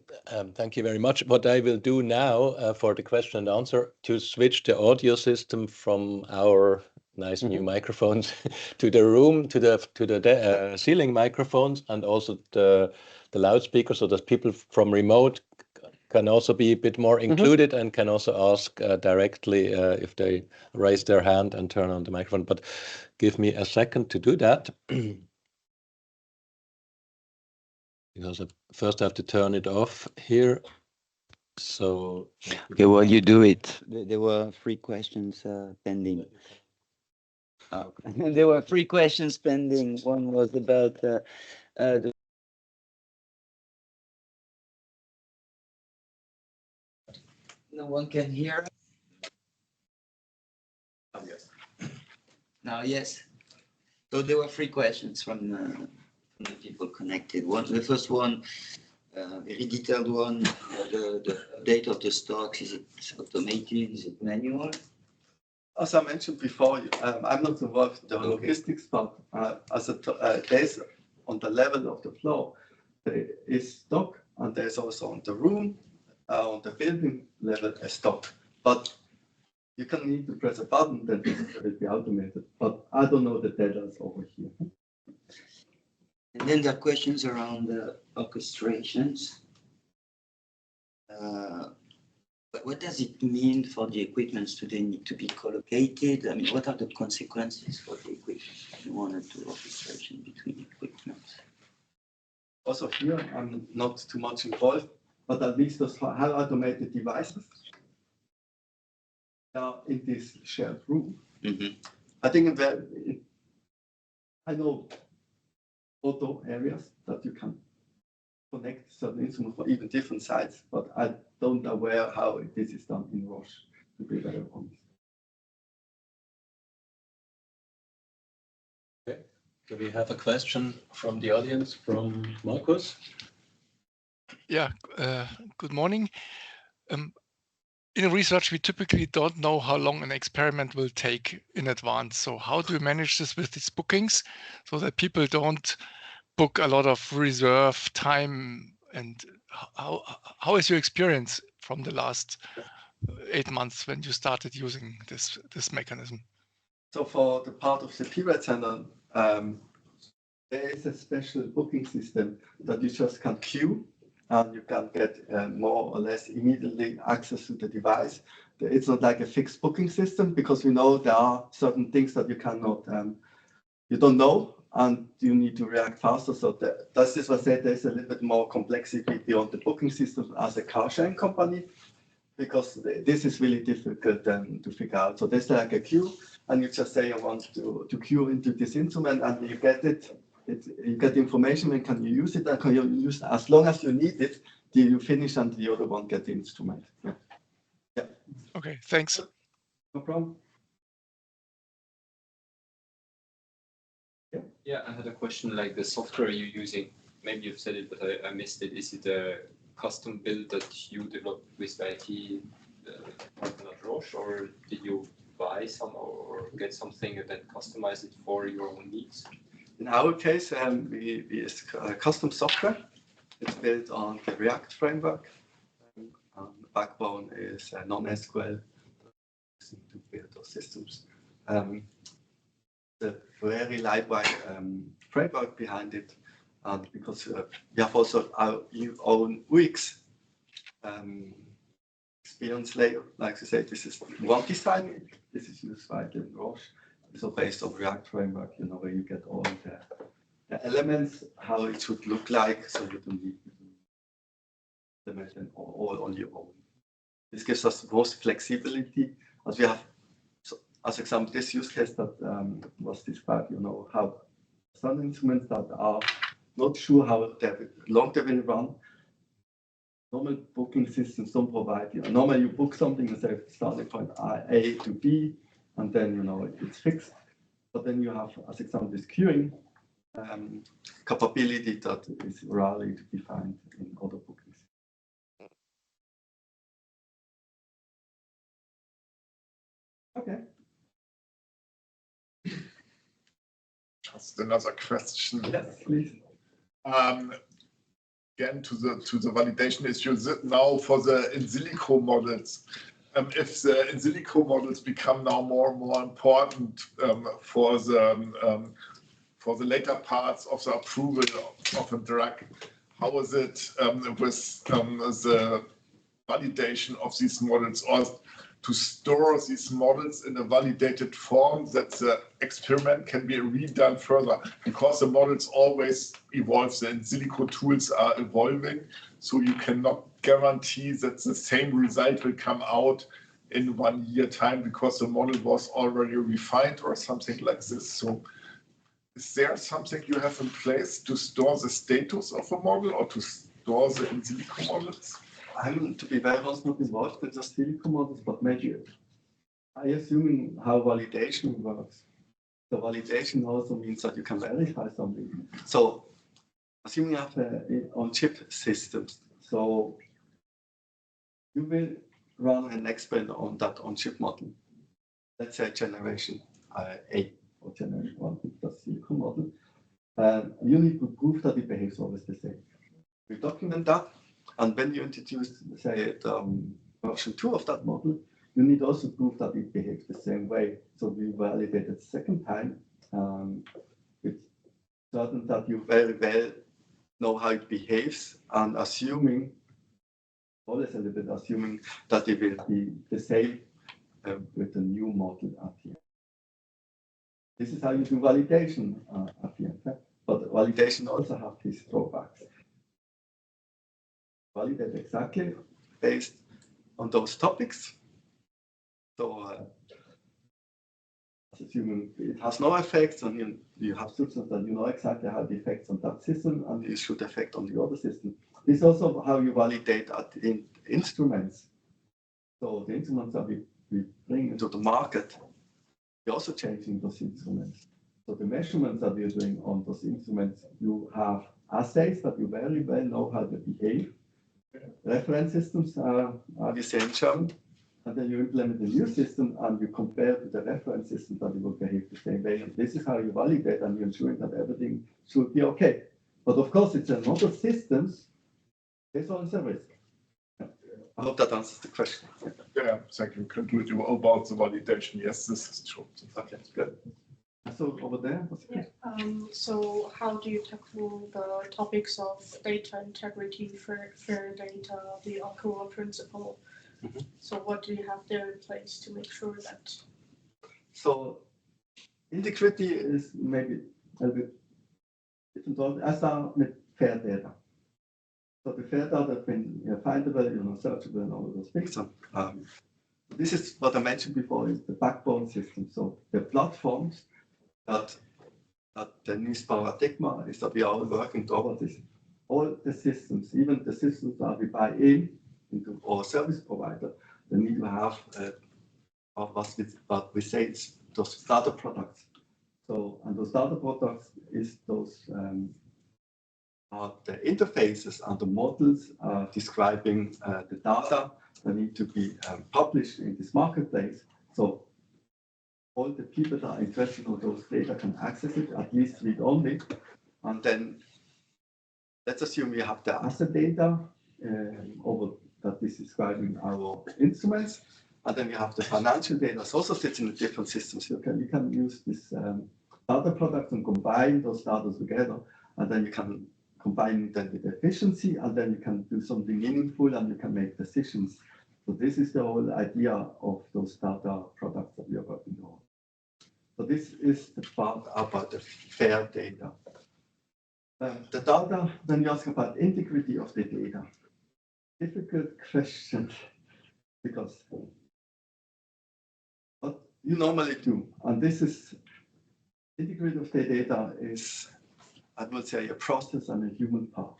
thank you very much. What I will do now for the question and answer, to switch the audio system from our nice new microphones to the room, to the ceiling microphones, and also the loudspeaker, so that people from remote can also be a bit more included and can also ask directly if they raise their hand and turn on the microphone. But give me a second to do that. Because first I have to turn it off here. So okay, well, you do it. There were 3 questions pending. There were 3 questions pending. One was about the no one can hear. Yes. Now, yes. So there were 3 questions from the people connected. The first one, very detailed one, the update of the stocks, is it automated, is it manual? As I mentioned before, I'm not involved in the logistics, but there's on the level of the floor, there is stock, and there's also on the room, on the building level, a stock. But you can need to press a button, then it will be automated. But I don't know the details over here. And then there are questions around the orchestrations. But what does it mean for the equipments? Do they need to be collocated? I mean, what are the consequences for the equipment? You want to do orchestration between equipment. Also here, I'm not too much involved, but at least those highly automated devices are in this shared room. I think I know auto areas that you can connect certain instruments for even different sites, but I don't aware how this is done in Roche, to be very honest. Okay. Do we have a question from the audience, from Markus? Yeah, good morning. In research, we typically don't know how long an experiment will take in advance. So how do you manage this with these bookings so that people don't book a lot of reserve time? And how is your experience from the last 8 months when you started using this mechanism? So for the part of the period center, there is a special booking system that you just can queue, and you can get more or less immediately access to the device. It's not like a fixed booking system, because we know there are certain things that you cannot, you don't know, and you need to react faster. So that's just what I said, there's a little bit more complexity beyond the booking system as a car sharing company, because this is really difficult to figure out. So there's like a queue, and you just say, I want to queue into this instrument, and you get it. You get the information, when can you use it, and can you use it as long as you need it till you finish and the other one get the instrument. Yeah. Okay, thanks. No problem. Yeah, I had a question, like the software you're using. Maybe you've said it, but I missed it. Is it a custom build that you developed with the IT partner Roche, or did you buy some or get something and then customize it for your own needs? in our case, we use custom software. It's built on the React framework. The backbone is non-SQL to build those systems. The very lightweight framework behind it, and because we have also our own UX experience layer. Like I said, this is one design. This is used by the Roche. So based on React framework, you know, where you get all the elements, how it should look like, so you don't need to implement them all on your own. This gives us the most flexibility, as we have, so, as example, this use case that was described, you know, how some instruments that are not sure how long they will run. Normal booking systems don't provide, you know, normally you book something and say starting point A to B, and then, you know, it's fixed. But then you have, as example, this queuing capability that is rarely to be found in other bookings. Okay. Just another question. Yes, please. Again, to the validation issue now for the in silico models. If the in silico models become now more and more important for the later parts of the approval of a drug, how is it with the validation of these models, or to store these models in a validated form that the experiment can be redone further? Because the models always evolve, the in silico tools are evolving, so you cannot guarantee that the same result will come out in 1 year time because the model was already refined or something like this. So is there something you have in place to store the status of a model or to store the in silico models? I'm, to be very honest, not involved in the silico models, but maybe I assume how validation works. The validation also means that you can verify something. So assuming you have on-chip systems, so you will run an experiment on that on-chip model. Let's say generation A or generation 1, that's silico model. You need to prove that it behaves always the same. We document that, and when you introduce, say, version 2 of that model, you need also prove that it behaves the same way. So we validate it second time. It's certain that you very well know how it behaves, and assuming, always a little bit assuming that it will be the same with the new model at the end. This is how you do validation at the end. But validation also has these drawbacks. Validate exactly based on those topics. So assuming it has no effects, and you have systems that you know exactly how the effects on that system and it should affect on the other system. This is also how you validate in instruments. So the instruments that we bring into the market, we're also changing those instruments. So the measurements that we're doing on those instruments, you have assays that you very well know how they behave. Reference systems are the same German, and then you implement a new system and you compare to the reference system that it will behave the same way. And this is how you validate, and you're ensuring that everything should be okay. But of course, it's another systems. There's always a risk. I hope that answers the question. Yeah, thank you. Conclude you about the validation. Yes, this is true. Okay, good. So over there, so how do you tackle the topics of data integrity, fair data, the Aqua principle? Mm-hmm. So what do you have there in place to make sure that? So integrity is maybe a bit different. I start with fair data. So the fair data can be findable, searchable, and all those things. This is what I mentioned before, is the backbone system. So the platforms that the new paradigm is that we are all working towards this. All the systems, even the systems that we buy into our service provider, they need to have what we say is those starter products. So, and those starter products is those are the interfaces and the models describing the data that need to be published in this marketplace. So all the people that are interested in those data can access it, at least read only. And then let's assume we have the asset data over that is describing our instruments. And then we have the financial data, it also sits in the different systems. You can use this data product and combine those data together. And then you can combine them with efficiency, and then you can do something meaningful and you can make decisions. So this is the whole idea of those data products that we are working on. So this is the part about the fair data. The data, when you ask about integrity of the data, difficult question, because what you normally do, and this is integrity of the data is, I would say, a process and a human part.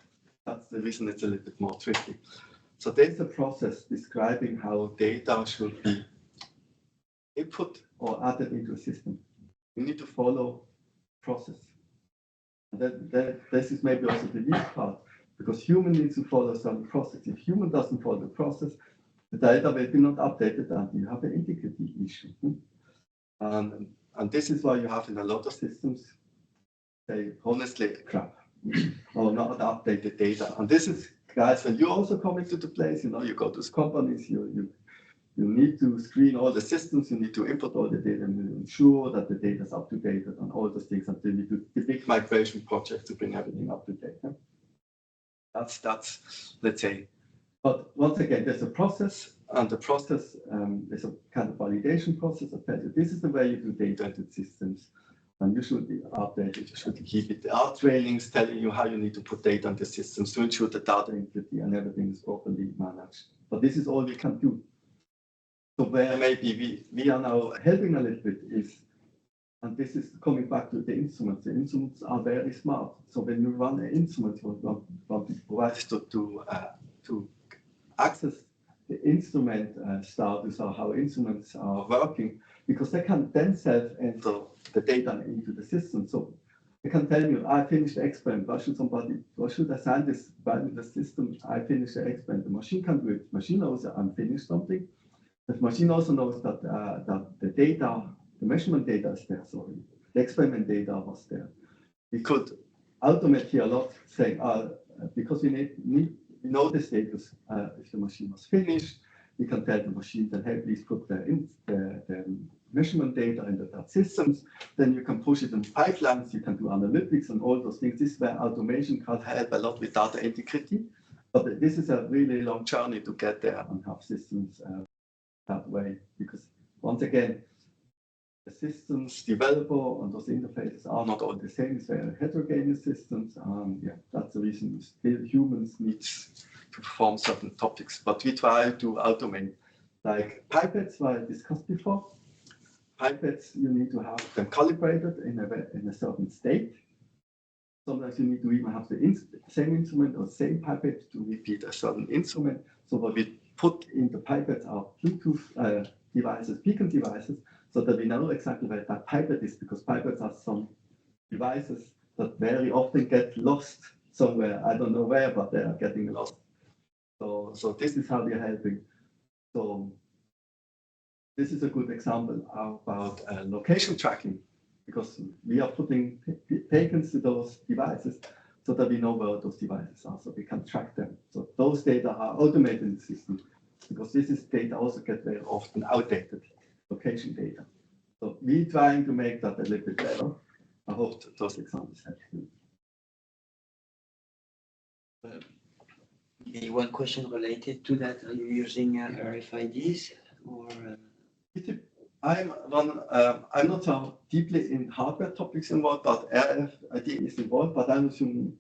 That's the reason it's a little bit more tricky. So there's a process describing how data should be input or added into a system. You need to follow process. And this is maybe also the weak part, because human needs to follow some process. If human doesn't follow the process, the data will be not updated and you have an integrity issue. And this is why you have in a lot of systems, say, honestly, crap, or not updated data. And this is, guys, when you also come into the place, you go to companies, you need to screen all the systems, you need to input all the data and ensure that the data is up to date and all those things until you do the big migration project to bring everything up to date. That's, let's say, but once again, there's a process, and the process is a kind of validation process that tells you this is the way you do data-oriented systems, and you should update it, you should keep it. There are trainings telling you how you need to put data in the systems to ensure the data integrity and everything is properly managed. But this is all we can do. So where maybe we are now helping a little bit is, and this is coming back to the instruments. The instruments are very smart. So when you run an instrument, what it provides to access the instrument status or how instruments are working, because they can themselves enter the data into the system. So they can tell you, I finished the experiment. Why should I sign this by the system? I finished the experiment. The machine can do it. The machine knows that I'm finished something. The machine also knows that the data, the measurement data is there, sorry. The experiment data was there. We could automate here a lot, saying, because we know the status, if the machine was finished, we can tell the machine that, hey, please put the measurement data into that systems. Then you can push it in pipelines, you can do analytics and all those things. This is where automation can help a lot with data integrity. But this is a really long journey to get there and have systems that way, because once again, the systems developer and those interfaces are not all the same. It's very heterogeneous systems. Yeah, that's the reason still humans need to perform certain topics, but we try to automate. Like pipettes, I discussed before. Pipettes, you need to have them calibrated in a certain state. Sometimes you need to even have the same instrument or same pipette to repeat a certain instrument. So what we put in the pipettes are Bluetooth devices, beacon devices, so that we know exactly where that pipette is, because pipettes are some devices that very often get lost somewhere. I don't know where, but they are getting lost. So this is how we are helping. So this is a good example about location tracking, because we are putting beacons to those devices so that we know where those devices are, so we can track them. So those data are automated in the system, because this is data also get very often outdated, location data. So we're trying to make that a little bit better. I hope those examples help you. Maybe one question related to that: are you using RFIDs or? I'm not so deeply in hardware topics involved, but RFID is involved. But I'm assuming,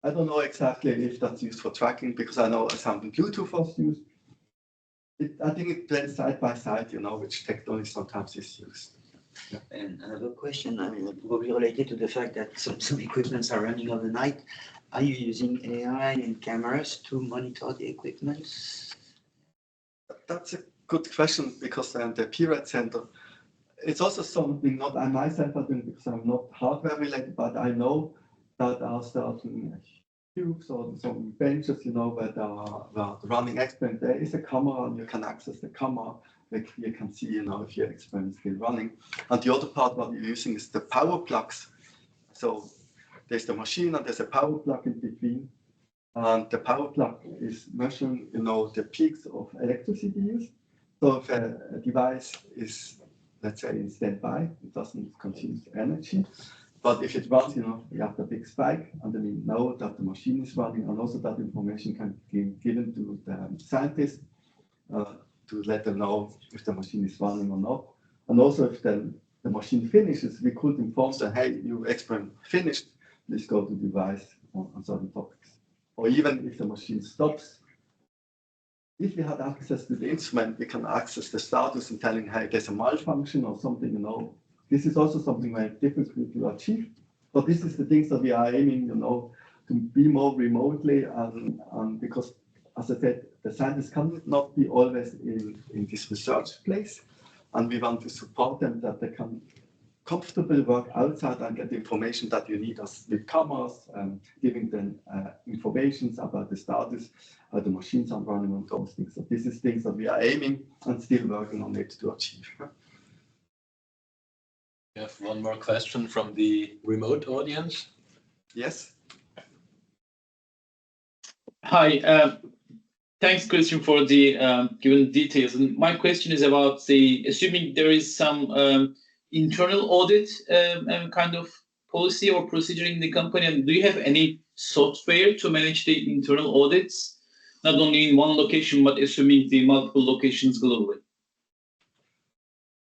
I don't know exactly if that's used for tracking, because I know something Bluetooth was used. I think it blends side by side, which technology sometimes is used. Yeah. And another question, probably related to the fact that some equipments are running overnight. Are you using AI and cameras to monitor the equipment? That's a good question, because the PRED Center, it's also something not I myself are doing, because I'm not hardware related, but I know that there are certain tubes or some benches, you know, where the running experiment, there is a camera and you can access the camera. Like you can see, you know, if your experiment is still running. And the other part what you're using is the power plugs. So there's the machine and there's a power plug in between. And the power plug is measuring, you know, the peaks of electricity use. So if a device is, let's say, in standby, it doesn't consume energy. But if it runs, you know, you have the big spike, and then we know that the machine is running, and also that information can be given to the scientist to let them know if the machine is running or not. And also if the machine finishes, we could inform them, hey, your experiment finished, please go to the device on certain topics. Or even if the machine stops, if we had access to the instrument, we can access the status and telling, hey, there's a malfunction or something, you know. This is also something very difficult to achieve. But this is the things that we are aiming, you know, to be more remotely, and because, as I said, the scientists cannot be always in this research place, and we want to support them that they can comfortably work outside and get the information that you need us with cameras, giving them information about the status, how the machines are running on those things. So this is things that we are aiming and still working on it to achieve. We have one more question from the remote audience. Yes. Hi, thanks, Christian, for the given details. And my question is about assuming there is some internal audit kind of policy or procedure in the company, and do you have any software to manage the internal audits, not only in one location, but assuming the multiple locations globally?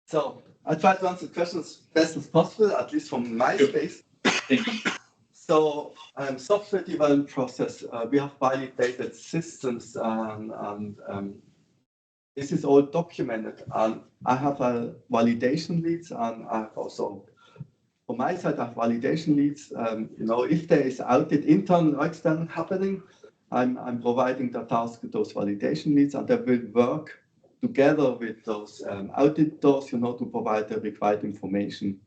So I try to answer the question as best as possible, at least from my space. Thank you. So software development process, we have validated systems, and this is all documented. And I have validation leads, and I have also, on my side, I have validation leads. You know, if there is audit internal or external happening, I'm providing the task to those validation leads, and they will work together with those auditors, you know, to provide the required information.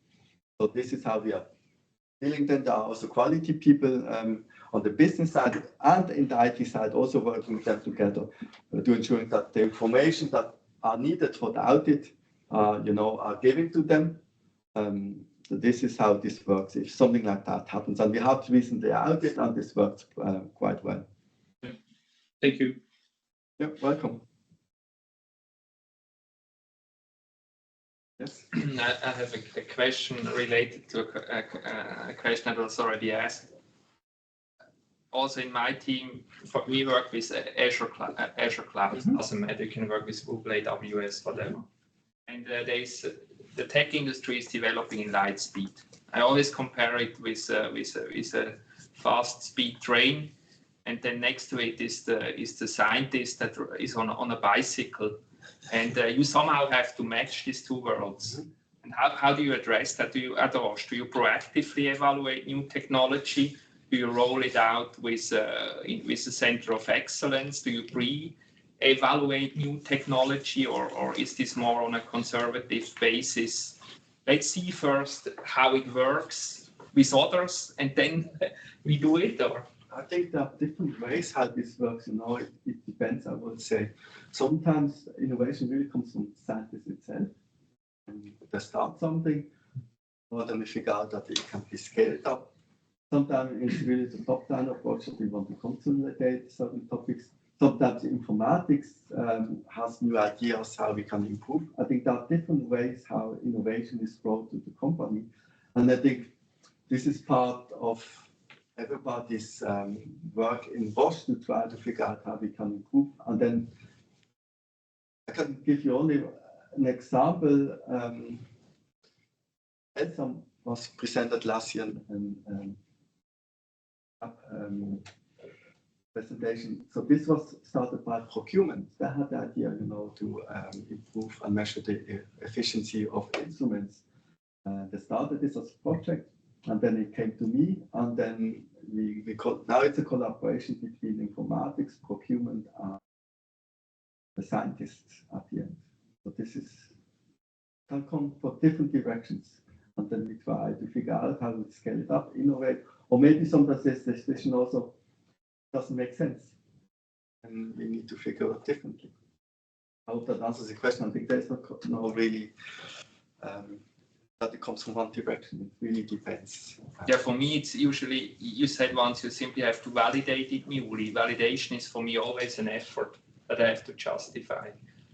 So this is how we are dealing. Then there are also quality people on the business side and in the IT side, also working with them together to ensure that the information that are needed for the audit, you know, are given to them. So this is how this works if something like that happens. And we have recently audited, and this works quite well. Thank you. Yeah, welcome. Yes. I have a question related to a question that was already asked. Also in my team, we work with Azure Cloud. Mm-hmm. Doesn't matter, you can work with Google, AWS, whatever. And the tech industry is developing in light speed. I always compare it with a fast speed train, and then next to it is the scientist that is on a bicycle. And you somehow have to match these two worlds. Mm-hmm. And how do you address that? At Roche, do you proactively evaluate new technology? Do you roll it out with a center of excellence? Do you pre-evaluate new technology, or is this more on a conservative basis? Let's see first how it works with others, and then we do it, or? I think there are different ways how this works. You know, it depends, I would say. Sometimes innovation really comes from scientists itself. And they start something, or then we figure out that it can be scaled up. Sometimes it's really the top-down approach that we want to consolidate certain topics. Sometimes informatics has new ideas how we can improve. I think there are different ways how innovation is brought to the company. And I think this is part of everybody's work in Roche to try to figure out how we can improve. And then I can give you only an example. Elsom was presented last year in presentation. So this was started by procurement. They had the idea, you know, to improve and measure the efficiency of instruments. They started this as a project, and then it came to me, and then now it's a collaboration between informatics, procurement, and the scientists at the end. So this can come from different directions, and then we try to figure out how to scale it up, innovate, or maybe sometimes there's decision also doesn't make sense. And we need to figure out differently. I hope that answers the question. I think there's no really that it comes from one direction. It really depends. Yeah, for me, it's usually, you said once, you simply have to validate it newly. Validation is for me always an effort that I have to justify.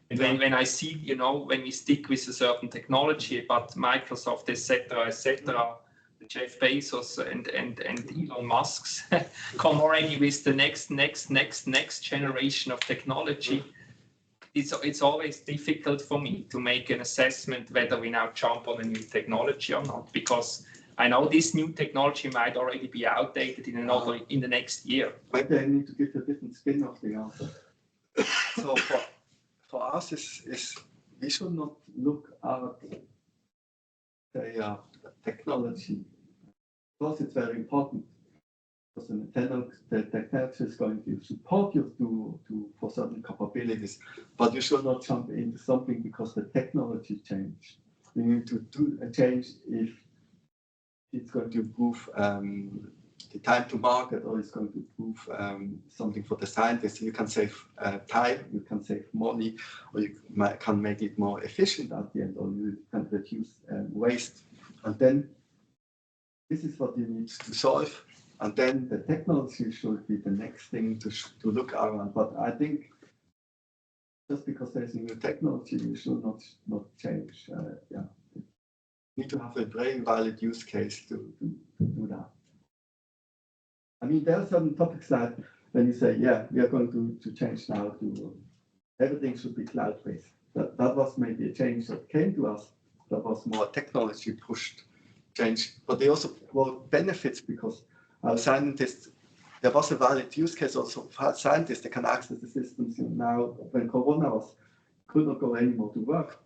And when I see, when we stick with a certain technology, but Microsoft, etc., Jeff Bezos and Elon Musk's come already with the next generation of technology, it's always difficult for me to make an assessment whether we now jump on a new technology or not, because I know this new technology might already be outdated in the next year. Maybe I need to give a different spin of the answer. So for us, is we should not look at the technology. Of course, it's very important because the technology is going to support you for certain capabilities, but you should not jump into something because the technology changed. You need to do a change if it's going to improve the time to market, or it's going to improve something for the scientists. You can save time, you can save money, or you can make it more efficient at the end, or you can reduce waste. And then this is what you need to solve. And then the technology should be the next thing to look around. But I think just because there's a new technology, you should not change. You need to have a very valid use case to do that. I mean, there are certain topics that when you say, yeah, we are going to change now to everything should be cloud-based. That was maybe a change that came to us. That was more technology pushed change. But they also were benefits because our scientists, there was a valid use case also for scientists. They can access the systems now when Corona could not go anymore to work.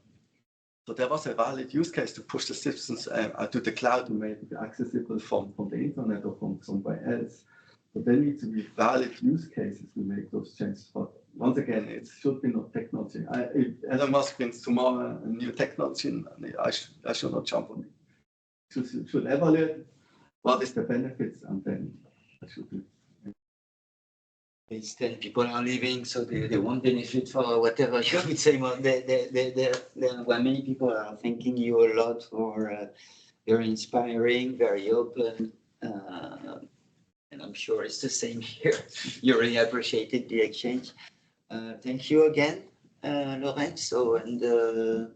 So there was a valid use case to push the systems to the cloud and make it accessible from the internet or from somewhere else. But there need to be valid use cases to make those changes. But once again, it should be not technology. If Elon Musk brings tomorrow a new technology, I should not jump on it. Should evaluate what is the benefits, and then I should do it. Instead, people are leaving, so they won't benefit for whatever you would say. Well, well, many people are thanking you a lot for very inspiring, very open, and I'm sure it's the same here. You really appreciated the exchange. Thank you again, Lorenz. So, and the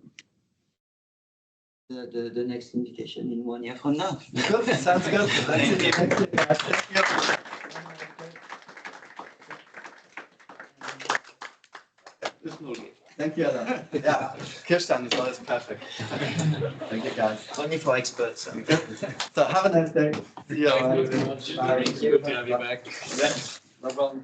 next invitation in 1 year from now. Good, sounds good. Thank you. Thank you, Alan. Yeah, Kirsten is always perfect. Thank you, guys. Only for experts. So have a nice day. See you. Thank you very much. Thank you. Good to have you back. Yeah, no problem.